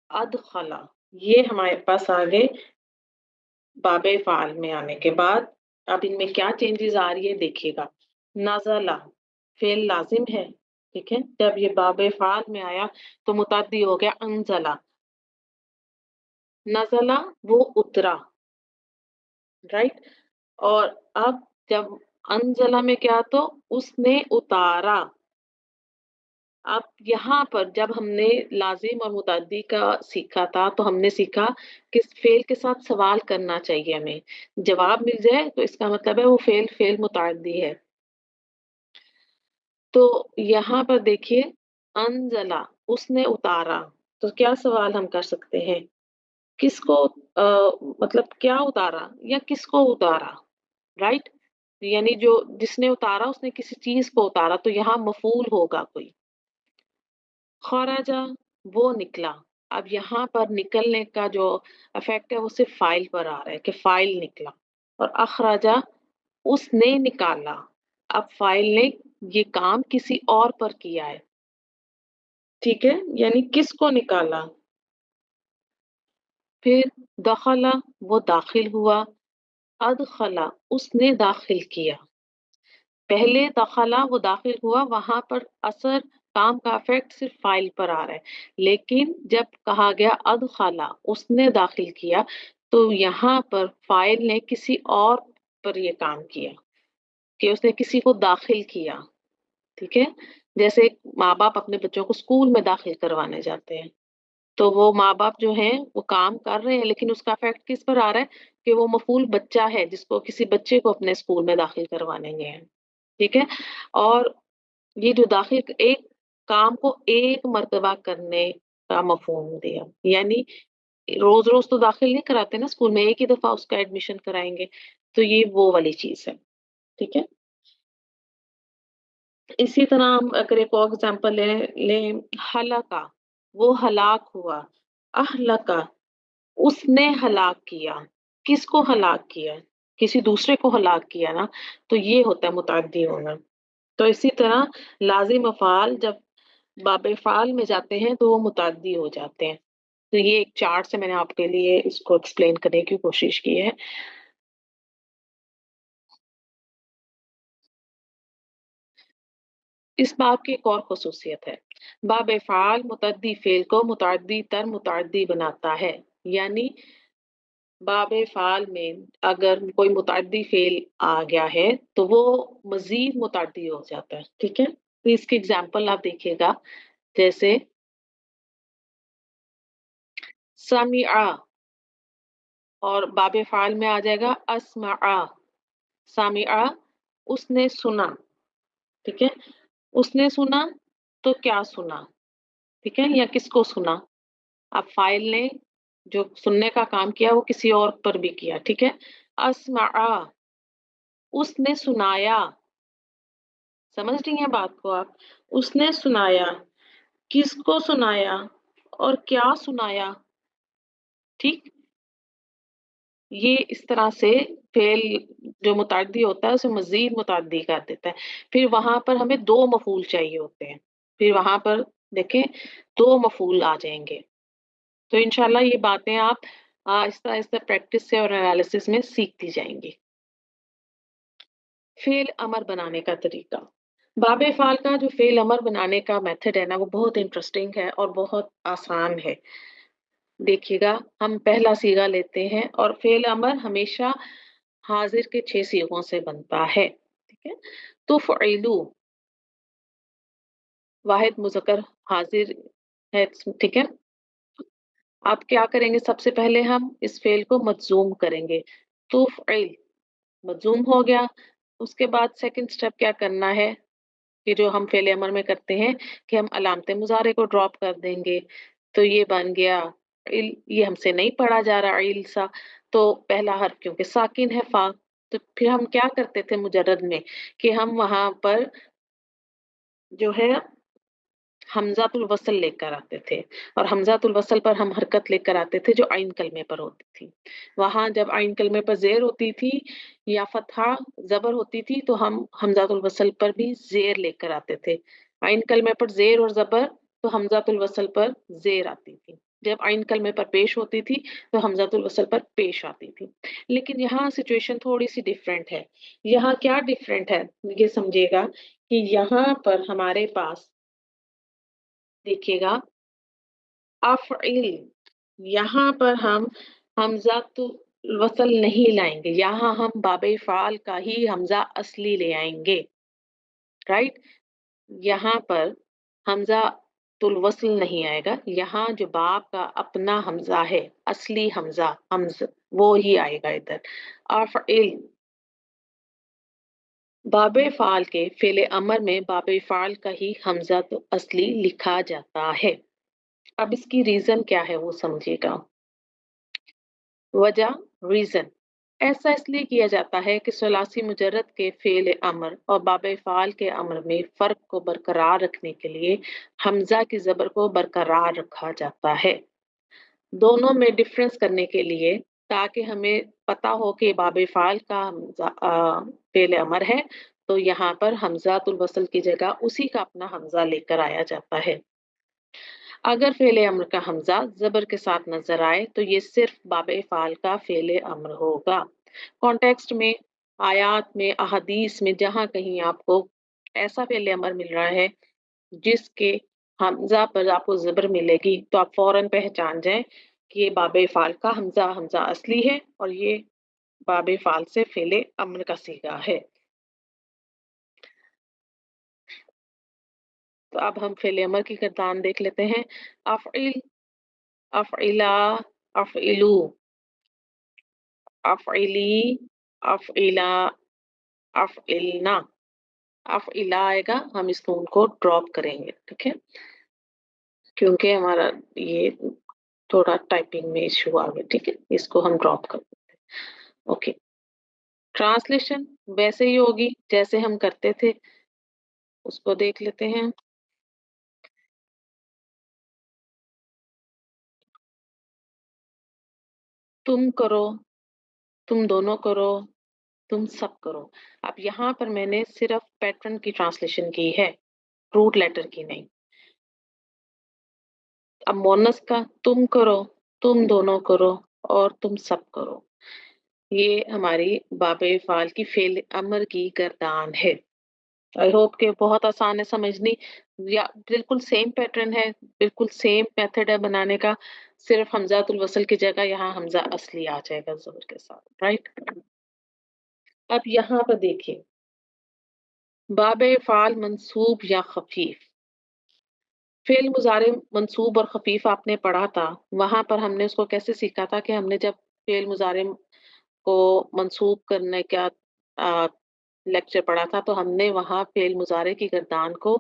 ادخلا. یہ ہمارے پاس آگے باب فعال میں آنے کے بعد اب ان میں کیا چینجز آ رہی ہے دیکھیے گا. نزلہ فعل لازم ہے، ٹھیک ہے، جب یہ باب فعال میں آیا تو متعدی ہو گیا انزلہ. نزلہ وہ اترا، رائٹ. اور اب جب انزلہ میں کیا تو اس نے اتارا. اب یہاں پر جب ہم نے لازم اور متعدی کا سیکھا تھا تو ہم نے سیکھا کہ فعل کے ساتھ سوال کرنا چاہیے ہمیں. جواب مل جائے تو اس کا مطلب ہے وہ فعل متعدی ہے. تو یہاں پر دیکھیے انزلہ اس نے اتارا، تو کیا سوال ہم کر سکتے ہیں؟ کس کو مطلب کیا اتارا یا کس کو اتارا، رائٹ. یعنی جو جس نے اتارا اس نے کسی چیز کو اتارا، تو یہاں مفعول ہوگا کوئی. خرجہ وہ نکلا. اب یہاں پر نکلنے کا جو افیکٹ ہے وہ صرف فائل پر آ رہا ہے کہ فائل نکلا. اور اخراجہ اس نے نکالا. اب فائل نے یہ کام کسی اور پر کیا ہے، ٹھیک ہے، یعنی کس کو نکالا. پھر دخلا وہ داخل ہوا. ادخلا اس نے داخل کیا. پہلے دخلا وہ داخل ہوا، وہاں پر اثر کام کا افیکٹ صرف فائل پر آ رہا ہے. لیکن جب کہا گیا ادخلا اس نے داخل کیا، تو یہاں پر فائل نے کسی اور پر یہ کام کیا کہ اس نے کسی کو داخل کیا. ٹھیک ہے، جیسے ماں باپ اپنے بچوں کو اسکول میں داخل کروانے جاتے ہیں، تو وہ ماں باپ جو ہیں وہ کام کر رہے ہیں لیکن اس کا افیکٹ کس پر آ رہا ہے کہ وہ مفعول بچہ ہے جس کو کسی بچے کو اپنے اسکول میں داخل کروانے گئے ہیں. ٹھیک ہے، اور یہ جو داخل ایک کام کو ایک مرتبہ کرنے کا مفہوم دیا. یعنی روز روز تو داخل نہیں کراتے نا اسکول میں، ایک ہی دفعہ اس کا ایڈمیشن کرائیں گے، تو یہ وہ والی چیز ہے. ٹھیک ہے، اسی طرح ہم اگر ایک اور اگزامپل لیں ہلاکا وہ ہلاک ہوا. اہلکا اس نے ہلاک کیا. کس کو ہلاک کیا؟ کسی دوسرے کو ہلاک کیا نا. تو یہ ہوتا ہے متعدی ہونا. تو اسی طرح لازم افعال جب باب فعال میں جاتے ہیں تو وہ متعدی ہو جاتے ہیں. تو یہ ایک چارٹ سے میں نے آپ کے لیے اس کو ایکسپلین کرنے کی کوشش کی ہے. اس باب کی ایک اور خصوصیت ہے، باب فعال متعدی فعل کو متعدی تر متعدی بناتا ہے. یعنی باب فعال میں اگر کوئی متعدی فعل آ گیا ہے تو وہ مزید متعدی ہو جاتا ہے. ٹھیک ہے، تو اس کی اگزامپل آپ دیکھیے گا، جیسے سمع اور باب فعال میں آ جائے گا اسمع. سمع اس نے سنا. ٹھیک ہے، اس نے سنا تو کیا سنا، ٹھیک ہے، یا کس کو سنا. اب فائل نے جو سننے کا کام کیا وہ کسی اور پر بھی کیا. ٹھیک ہے، اسمع اس نے سنایا. سمجھ رہی ہیں بات کو آپ؟ اس نے سنایا، کس کو سنایا اور کیا سنایا. ٹھیک، یہ اس طرح سے فعل جو متعدی ہوتا ہے اسے مزید متعدی کر دیتا ہے. پھر وہاں پر ہمیں دو مفعول چاہیے ہوتے ہیں، پھر وہاں پر دیکھیں دو مفعول آ جائیں گے. تو انشاءاللہ یہ باتیں آپ آہستہ آہستہ پریکٹس سے اور انالیسس میں سیکھتی جائیں گی. फेल अमर बनाने का तरीका। बाबे फ़ाल का जो फेल अमर बनाने का मेथड है ना, वो बहुत इंटरेस्टिंग है और बहुत आसान है। देखिएगा, हम पहला सीगा लेते हैं और फेल अमर हमेशा हाज़िर के 6 सीगों से बनता है, ठीक है? तुफ़इलु वाहिद मुज़क्कर हाज़िर है, ठीक है? आप क्या करेंगे, सबसे पहले हम इस फेल को मजज़ूम करेंगे। तुफ़इल मजज़ूम हो गया, उसके बाद सेकंड स्टेप क्या करना है कि जो हम फ़ेल अमर में करते हैं कि हम अलामत मुज़ारे को ड्रॉप कर देंगे। तो ये बन गया इल, ये हमसे नहीं पढ़ा जा रहा इल सा, तो पहला हर्फ क्योंकि साकिन है फ़ा, तो फिर हम क्या करते थे मुजर्रद में कि हम वहाँ पर जो है हमज़ातुल वस्ल लेकर आते थे और हमज़ातुल वस्ल पर हम हरकत लेकर आते थे जो आइन कलमे पर होती थी। वहाँ जब आइन कलमे पर ज़ेर होती थी या फ़तहा ज़बर होती थी तो हम हमज़ातुल वस्ल पर भी ज़ेर लेकर आते थे। आइन कलमे पर ज़ेर और ज़बर तो हमज़ातुल वस्ल पर ज़ेर आती थी। जब आइन कलमे पर पेश होती थी तो हमज़ातुल वस्ल पर पेश आती थी। लेकिन यहाँ सिचुएशन थोड़ी-सी डिफरेंट है। यहाँ क्या डिफरेंट है? ये समझिएगा कि यहाँ पर हमारे पास देखिएगा अफ़इल, यहाँ पर हम हमज़ातुल वस्ल नहीं लाएँगे, यहाँ हम बाबे फ़ाल का ही हमज़ा असली ले आएँगे, राइट? यहाँ पर हमज़ातुल वस्ल नहीं आएगा, यहाँ जो बाप का अपना हमज़ा है, असली हमज़ा, वो ही आएगा इधर। अफ़इल बाबे फ़ाल के फ़ेल अमर में बाबे फ़ाल का ही हमज़ा तो असली लिखा जाता है। अब इसकी रीज़न क्या है वो समझिएगा। वजह रीज़न ऐसा इसलिए किया जाता है कि सलासी मुजर्रद के फ़ेल अमर और बाब फ़ाल के अमर में फ़र्क को बरकरार रखने के लिए हमज़ा की ज़बर को बरकरार रखा जाता है। दोनों में डिफ़रेंस करने के लिए ताकि हमें पता हो कि बाब फ़ाल का फ़ेल अमर है, तो यहाँ पर हमज़ातुल वस्ल की जगह उसी का अपना हमज़ा लेकर आया जाता है। अगर फ़ेल अम्र का हमज़ा ज़बर के साथ नज़र आए तो ये सिर्फ़ बाब फ़ाल का फ़ेल अम्र होगा। कॉन्टेक्स्ट में, आयात में, अहादीस में जहाँ कहीं आपको ऐसा फ़ेल अम्र मिल रहा है जिसके हमज़ा पर आपको ज़बर मिलेगी तो आप फ़ौरन पहचान जाएँ कि ये बाब फ़ाल का हमज़ा, हमज़ा असली है और ये बाब फ़ाल से फ़ेल अम्र का सीगा है। तो अब हम फ़ेल अम्र की गर्दान देख लेते हैं। अफ़इल, अफ़इला, अफ़इलू, अफ़इली, अफ़इला, अफ़इलना, अफ़इला आएगा, हम इस नून को ड्रॉप करेंगे, ठीक है? क्योंकि हमारा ये थोड़ा टाइपिंग में इश्यू आ गया, ठीक है? इसको हम ड्रॉप कर देते हैं। ओके, ट्रांसलेशन वैसे ही होगी जैसे हम करते थे, उसको देख लेते हैं। तुम करो, तुम दोनों करो, तुम सब करो। अब यहाँ पर मैंने सिर्फ़ पैटर्न की ट्रांसलेशन की है, रूट लेटर की नहीं। अब मोनस का तुम करो, तुम दोनों करो और तुम सब करो। ये हमारी बाबे फ़ाल की फ़ेल अमर की गर्दान है। आई होप कि बहुत आसान है समझनी, या बिल्कुल सेम पैटर्न है, बिल्कुल सेम मेथड है बनाने का, सिर्फ़ हमज़ातुल वस्ल की जगह यहाँ हमज़ा असली आ जाएगा ज़बर के साथ, राइट? अब यहाँ पर देखिए, बाबे फ़ाल मंसूब या ख़फ़ीफ़, फ़ेल मुज़ारे मंसूब और ख़फ़ीफ़ आपने पढ़ा था, वहाँ पर हमने उसको कैसे सीखा था कि हमने जब फ़ेल मुज़ारे को मंसूब करने का अ, लेक्चर पढ़ा था, तो हमने वहाँ फ़ेल मुज़ारे की गर्दान को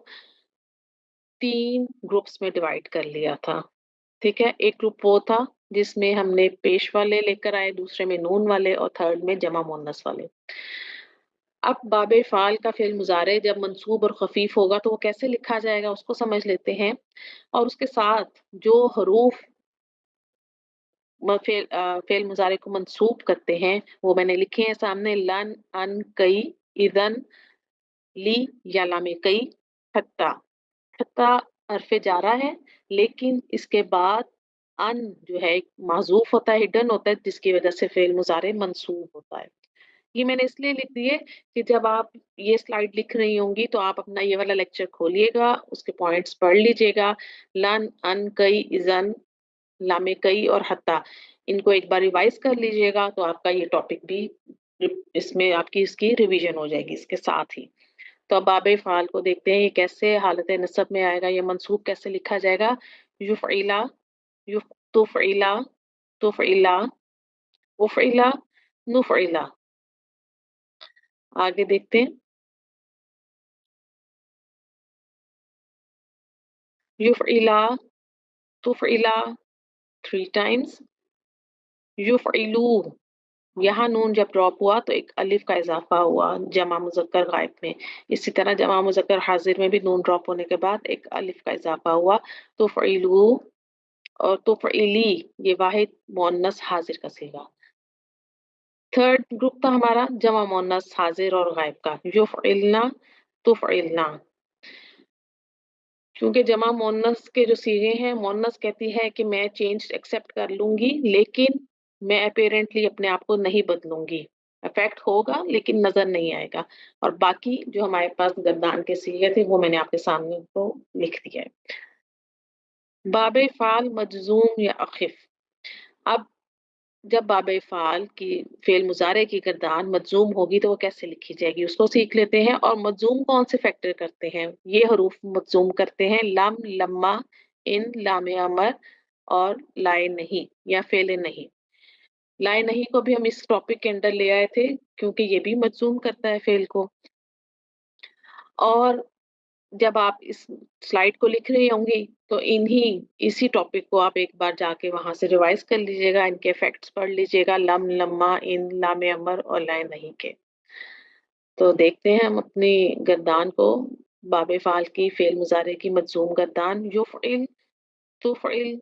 3 ग्रुप्स में डिवाइड कर लिया था, ठीक है? एक ग्रुप वो था जिसमें हमने पेश वाले लेकर आए, दूसरे में नून वाले और थर्ड में जमा मुअन्नस वाले। अब बाबे फ़ाल का फ़िल मुज़ारे जब मंसूब और ख़फ़ीफ़ होगा तो वो कैसे लिखा जाएगा उसको समझ लेते हैं, और उसके साथ जो हरूफ फ़ेल मुज़ारे को मंसूब करते हैं, वो मैंने लिखे हैं सामने लन, अन, कई, इज़न, ली या लामे कई, हत्ता। हत्ता हर्फ़े जारा है, लेकिन इसके बाद अन जो है एक माज़ूफ़ होता है, हिडन होता है, जिसकी वज़ह से फ़ेल मुज़ारे मंसूब होता है। ये मैंने इसलिए लिख दिए कि जब आप ये स्लाइड लिख रही होंगी तो आप अपना ये वाला लेक्चर खोलिएगा, उसके पॉइंट्स पढ़ लीजिएगा। लन, अन, कई, इज़न, लामे कई और हत्ता, इनको एक बार रिवाइज कर लीजिएगा तो आपका ये टॉपिक भी इसमें आपकी इसकी रिवीजन हो जाएगी इसके साथ ही। तो अब बाबे फ़ाल को देखते हैं ये कैसे हालत नसब में आएगा, ये मंसूब कैसे लिखा जाएगा। युफ़इला, युफ़ तुफ़इला, तुफ़इला, उफ़इला, नुफ़इला। आगे देखते हैं। युफ़इला, तुफ़इला 3 टाइम्स, युफ़इलू, यहाँ नून जब ड्रॉप हुआ तो एक अलिफ का इज़ाफ़ा हुआ जमा मुज़क्कर गायब में। इसी तरह जमा मुज़क्कर हाज़िर में भी नून ड्रॉप होने के बाद एक अलिफ का इज़ाफ़ा हुआ। तुफ़इलू और तुफ़इली, ये वाहिद मुअन्नस हाज़िर का सीगा। थर्ड ग्रुप था हमारा जमा मुअन्नस हाज़िर और गायब का, युफ़इलना, तुफ़इलना। क्योंकि जमा मुअन्नस के जो सीगे हैं, मुअन्नस कहती है कि मैं चेंज एक्सेप्ट कर लूँगी, लेकिन मैं अपैरेंटली अपने आप को नहीं बदलूँगी। इफ़ेक्ट होगा लेकिन नज़र नहीं आएगा। और बाकी जो हमारे पास गर्दान के सीगे थे, वो मैंने आपके सामने उनको लिख दिया है। बाब फ़ाल मजज़ूम या अख़िफ़। अब जब बाब फ़ाल की फ़ेल मुज़ारे की गर्दान मजज़ूम होगी तो वो कैसे लिखी जाएगी उसको सीख लेते हैं। और मजज़ूम कौन से फैक्टर करते हैं, ये हरूफ मजज़ूम करते हैं लम, लम्मा, इन, लाम अमर और लाए नहीं या फ़ेल नहीं। लाए नहीं को भी हम इस टॉपिक के अंडर ले आए थे क्योंकि ये भी मजज़ूम करता है फ़ेल को। और जब आप इस स्लाइड को लिख रही होंगी तो इसी टॉपिक को आप एक बार जाके वहां से रिवाइज कर लीजिएगा, इनके फैक्ट्स पढ़ लीजिएगा, लम, लम्मा, इन, लामे अमर और लाए नहीं के। तो देखते हैं हम अपनी गर्दान को, बाबे फाल की फेल मुजारे की मजूम गर्दान युफ़इल, तुफ़इल,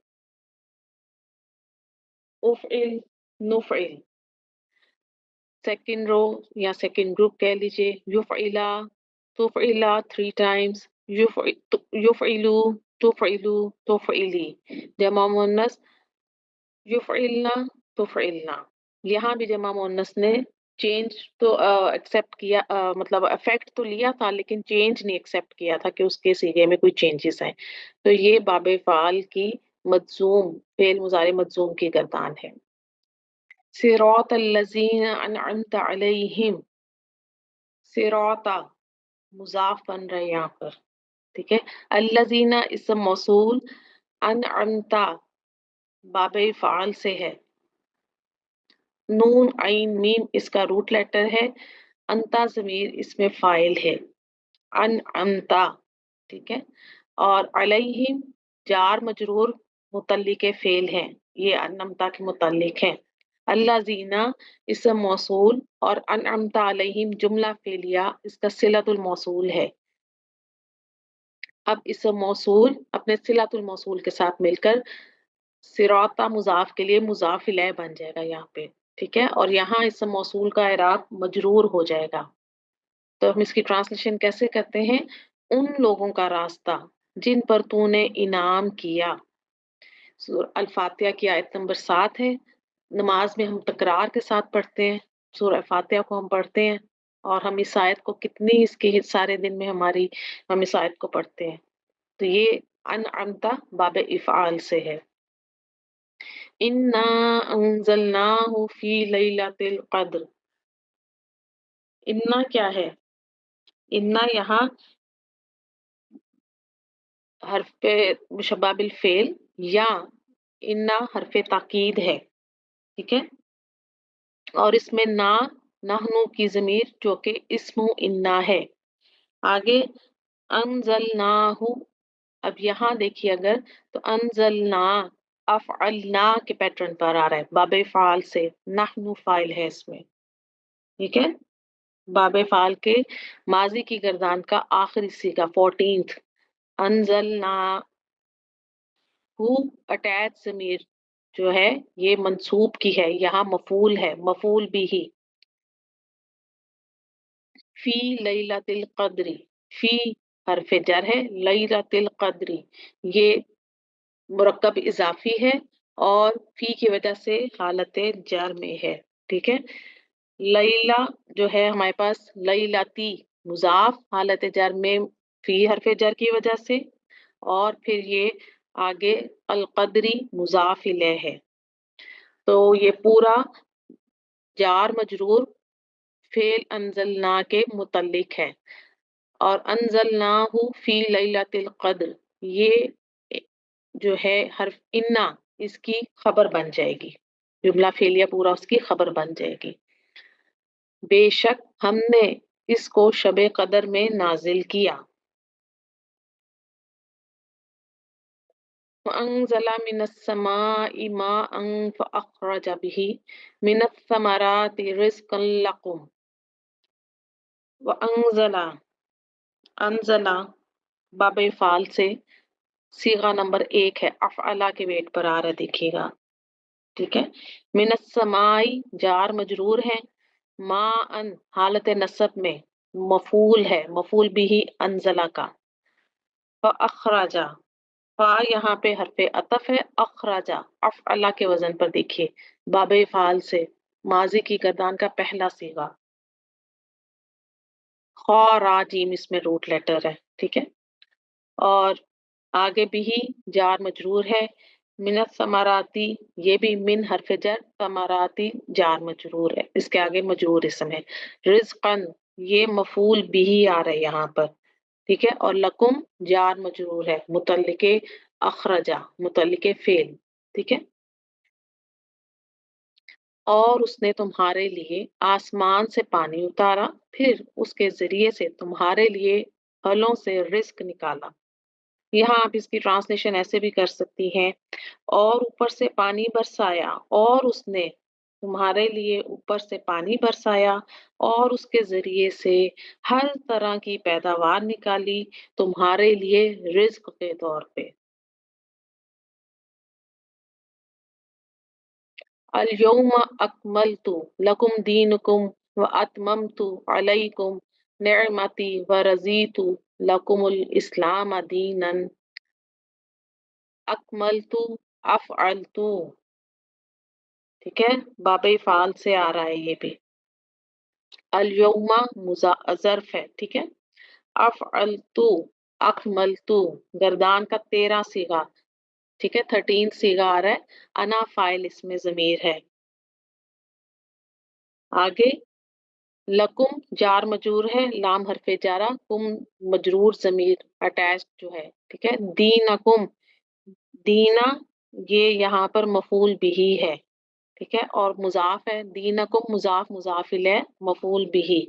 उफ़इल, नुफ़इल। सेकंड रो या सेकंड ग्रुप कह लीजिए, युफ़इला, तुफ़इला 3 टाइम्स, युफ़इलू, तुफ़इलू, तुफ़इली। जमा मुअन्नस युफ़इलना, तुफ़इलना। यहाँ भी जमा मुअन्नस ने चेंज तो एक्सेप्ट किया, मतलब इफ़ेक्ट तो लिया था लेकिन चेंज नहीं एक्सेप्ट किया था कि उसके सीगे में कोई चेंजेस आए। तो ये बाब फ़ाल की मजज़ूम, फ़ेल मुज़ारे मजज़ूम की गर्दान है। सिरातल लज़ीना अनअमत अलैहिम, सिराता मुज़ाफ बन रहा है यहाँ पर, ठीक है। अल्लज़ीना इस्म मौसूल, अनअमता बाब फ़ाल से है। नून, आइन, मीम इसका रूट लेटर है। अंता ज़मीर इसमें फ़ाइल है। अनअमता, ठीक है। और अलैहिम जार मजरूर मुतल्लिक़ फ़ेल हैं। ये अनअमता के मुतल्लिक़ हैं। अल्लज़ीना इस्म मौसूल और अनअमता अलैहिम जुमला फ़ेलिया इसका सिलतुल मौसूल है। अब इस्म मौसूल अपने सिलतुल मौसूल के साथ मिलकर सिराता मुज़ाफ के लिए मुज़ाफ इलैह बन जाएगा यहाँ पे, ठीक है। और यहाँ इस्म मौसूल का इराब मजरूर हो जाएगा। तो हम इसकी ट्रांसलेशन कैसे करते हैं? उन लोगों का रास्ता जिन पर तूने इनाम किया। अल फातिहा की आयत नंबर 7 है। नमाज में हम तकरार के साथ पढ़ते हैं, सूरह फातिहा को हम पढ़ते हैं। और हम इस आयत को कितनी इसके सारे दिन में हम इस आयत को पढ़ते हैं। तो ये अनअमता बाब इफ़आल से है। इन्ना अंज़लनाहु फी लैलतिल क़द्र। इन्ना क्या है? इन्ना यहाँ हर्फ़े मुशब्बह बिल फ़ेल या इन्ना हर्फ़े ताकीद है, ठीक है? और इसमें ना, नहनु की ज़मीर जो कि इस्मु इन्ना है। आगे अंज़लनाहु, अब यहाँ देखिए अगर तो अंज़लना अफ़अलना के पैटर्न पर आ रहा है, बाब फ़ाल से, नहनु फ़ाइल है इसमें, ठीक है? बाब फ़ाल के माज़ी की गर्दान का आखिरी सीगा 14th अंज़लना हु अटैच ज़मीर जो है ये मंसूब की है, यहाँ मफ़ूल है, मफ़ूल बिही। फ़ी लैलतिल क़द्री, फ़ी हर्फ़े जर है, लैलतिल क़द्री ये मुरक्कब इज़ाफ़ी है और फ़ी की वजह से हालत जर में है, ठीक है। لیلا جو ہے ہمارے پاس لیلاتی مضاف حالت جر میں فی حرف جر کی وجہ سے، اور پھر یہ آگے القدری مضاف الیہ ہے، تو یہ پورا جار مجرور فعل انزلنا کے متعلق ہے، اور انزلناہ فی لیلۃ القدر یہ جو ہے حرف انا اس کی خبر بن جائے گی، جملہ فعلیہ پورا اس کی خبر بن جائے گی۔ بے شک ہم نے اس کو شب قدر میں نازل کیا۔ وَأَنزَلَ مِنَ السَّمَاءِ مَاءً فَأَخْرَجَ بِهِ مِنَ الثَّمَرَاتِ رِزْقًا لَكُمْ۔ وَأَنزَلَ انزلہ باب فعال سے صیغہ نمبر 1 ہے، افعلا کے ویٹ پر آ رہا ہے، دیکھیے گا، ٹھیک ہے۔ من السمائی جار مجرور ہے، ما ان حالت نصب میں مفعول ہے، مفعول بھی انزلہ کا، فاخرجا فا یہاں پہ حرف عطف ہے، اخرجا افعلا کے وزن پر دیکھیے، باب فعال سے ماضی کی گردان کا پہلا صیغہ، خا را جیم اس میں روٹ لیٹر ہے، ٹھیک ہے۔ اور آگے بھی جار مجرور ہے، من الثمراتی یہ بھی من حرف جر، ثمراتی جار مجرور ہے، اس کے آگے مجرور اسم ہے، رزقن یہ مفعول بھی آ رہا ہے یہاں پر، ٹھیک ہے، اور لکم جار مجرور ہے، متعلق اخرجا متعلق فعل، ٹھیک ہے۔ اور اس نے تمہارے لیے آسمان سے پانی اتارا، پھر اس کے ذریعے سے تمہارے لیے پھلوں سے رزق نکالا۔ یہاں آپ اس کی ٹرانسلیشن ایسے بھی کر سکتی ہیں، اور اوپر سے پانی برسایا، اور اس نے تمہارے لیے اوپر سے پانی برسایا اور اس کے ذریعے سے ہر طرح کی پیداوار نکالی تمہارے لیے رزق کے طور پہ۔ الیوم اکملت لکم دینکم واتممت علیکم نعمتی ورضیت لکم الاسلام دینا۔ اکملت افعلت، ٹھیک ہے، باب فعال سے آ رہا ہے یہ بھی۔ الیوم ظرف ہے، ٹھیک ہے۔ افعلت اکملت گردان کا 13 صیغہ، ٹھیک ہے، 13 صیغہ آ رہا ہے، انا فاعل اس میں ضمیر ہے۔ آگے لکم جار مجرور ہے، لام حرف جارہ، کم مجرور ضمیر اٹیچ جو ہے، ٹھیک ہے۔ دینکم دینا یہ یہاں پر مفعول بھی ہے، ٹھیک ہے، اور مضاف ہے، دینکم مضاف مضاف الیہ مفعول بھی۔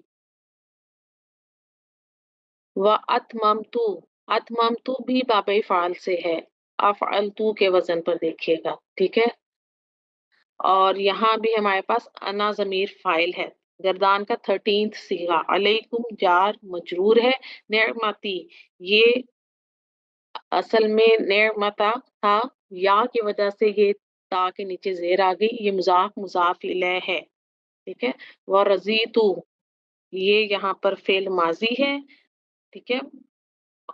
وَأَتْمَمْتُ اتممتو بھی باب فعال سے ہے، افعلتو کے وزن پر دیکھیے گا، ٹھیک ہے۔ اور یہاں بھی ہمارے پاس انا ضمیر فاعل ہے، گردان کا 13 صیغہ، علیکم جار مجرور ہے، نعمتی یہ اصل میں نعمتا تھا، یا کی وجہ سے یہ تا کے نیچے زیر آ گئی، یہ مضاف مضاف الیہ ہے، ٹھیک ہے۔ وَرَضِیتُ یہ یہاں پر فعل ماضی ہے، ٹھیک ہے،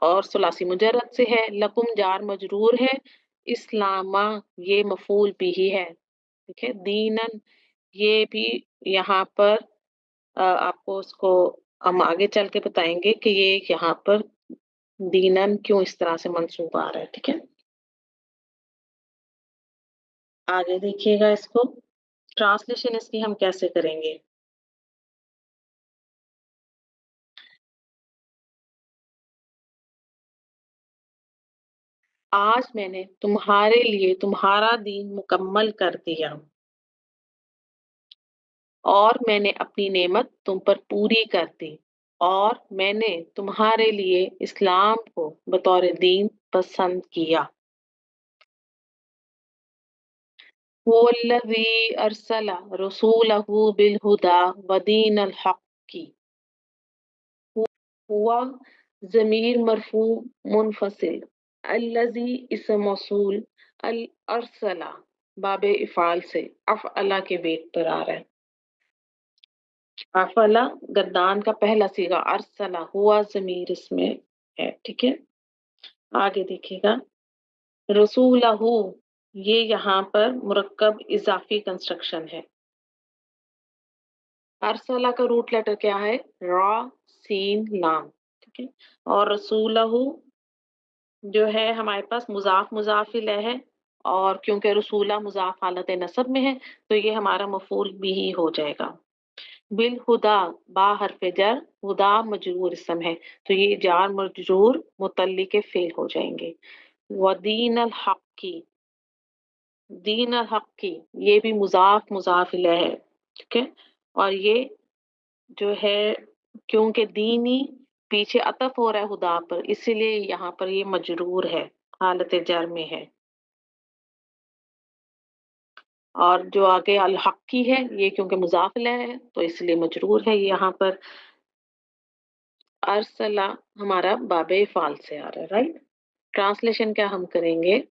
اور ثلاثی مجرد سے ہے، لکم جار مجرور ہے، اسلامہ یہ مفعول بھی ہے، ٹھیک ہے۔ دینن یہ بھی یہاں پر آپ کو اس کو ہم آگے چل کے بتائیں گے کہ یہ یہاں پر دینن کیوں اس طرح سے منصوب آ رہا ہے، ٹھیک ہے۔ آگے دیکھیے گا اس کو، ٹرانسلیشن اس کی ہم کیسے کریں گے۔ آج میں نے تمہارے لیے تمہارا دین مکمل کر دیا، اور میں نے اپنی نعمت تم پر پوری کر دی، اور میں نے تمہارے لیے اسلام کو بطور دین پسند کیا۔ وَالَّذِي أَرْسَلَ رَسُولَهُ بِالْهُدَى وَدِينِ الْحَقِّ ہوا ضمیر مرفوع منفصل، الذی اسم موصول، الارسلہ باب افعال سے افعلا کے بیٹ پر آ رہا ہے، افعلا گردان کا پہلا صیغہ، ارسلہ ہوا ضمیر اس میں ہے، ٹھیک ہے۔ آگے دیکھیے گا، رسولہ یہ یہاں پر مرکب اضافی کنسٹرکشن ہے، अरसला का रूट लेटर क्या है? रा, सीन, लाम। ठीक है? और रसूलहू जो है हमारे पास मुज़ाफ़ मुज़ाफ़ इलैह है, और क्योंकि रसूला मुज़ाफ़ हालत नसब में है, तो ये हमारा मफ़ूल बिही हो जाएगा। बिल हुदा, बा हरफ जर, हुदा मजरूर इसम है, तो ये जार मजरूर मुतल्ली के फेल हो जाएंगे। व दीन अल हक की, दीन अल हक की, ये भी मुज़ाफ़ मुज़ाफ़ इलैह है। ठीक है? और ये जो है, क्योंकि दीनी पीछे अतफ हो रहा है हुदा पर, इसीलिए यहाँ पर ये मजरूर है, हालत जर में है। और जो आगे अल हक की है, ये क्योंकि मुज़ाफ़ इलैह है, तो इसलिए मजरूर है यहाँ पर। अरसला हमारा बाबे फ़ाल से आ रहा है, राइट? ट्रांसलेशन क्या हम करेंगे?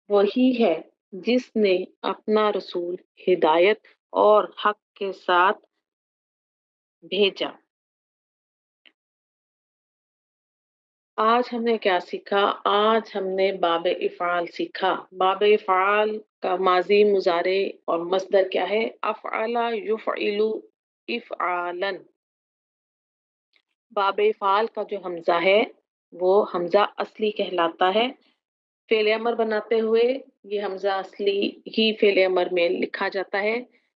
वही है जिसने अपना रसूल हिदायत और हक के साथ भेजा। आज हमने क्या सीखा? आज हमने बाब इफ़ाल सीखा। बाब इफ़ाल का माज़ी, मुज़ारे और मस्दर क्या है? अफ़अला युफ़इलु इफ़आलन। बाब इफ़ाल का जो हमज़ा है, वो हमज़ा असली कहलाता है। फ़ेल अमर बनाते हुए ये हमज़ा असली ही फ़ेल अमर में लिखा जाता है।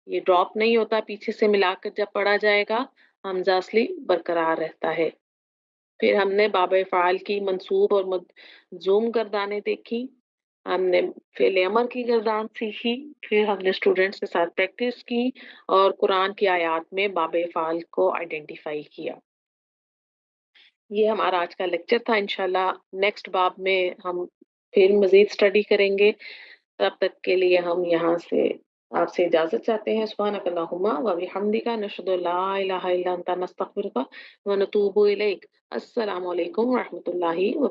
ये ड्रॉप नहीं होता, पीछे से मिलाकर जब पढ़ा जाएगा, हमज़ा असली बरकरार रहता है। फिर हमने बाब फ़ाल की मंसूब और मजूम गर्दानें देखी। हमने फ़ेल अमर की गर्दान सीखी। फिर हमने स्टूडेंट्स के साथ प्रैक्टिस की और कुरान की आयत में बाब फ़ाल को आइडेंटिफ़ाई किया। ये हमारा आज का लेक्चर था। इंशाल्लाह नेक्स्ट बाब में हम फिर मज़ीद स्टडी करेंगे। तब तक के लिए हम यहाँ से आपसे इजाज़त चाहते हैं। सुब्हानक अल्लाहुम्मा व बिहम्दिका नशहदु ला इलाहा इल्ला अंता नस्तगफिरुका व नतूबु इलैक। अस्सलामु अलैकुम व रहमतुल्लाहि व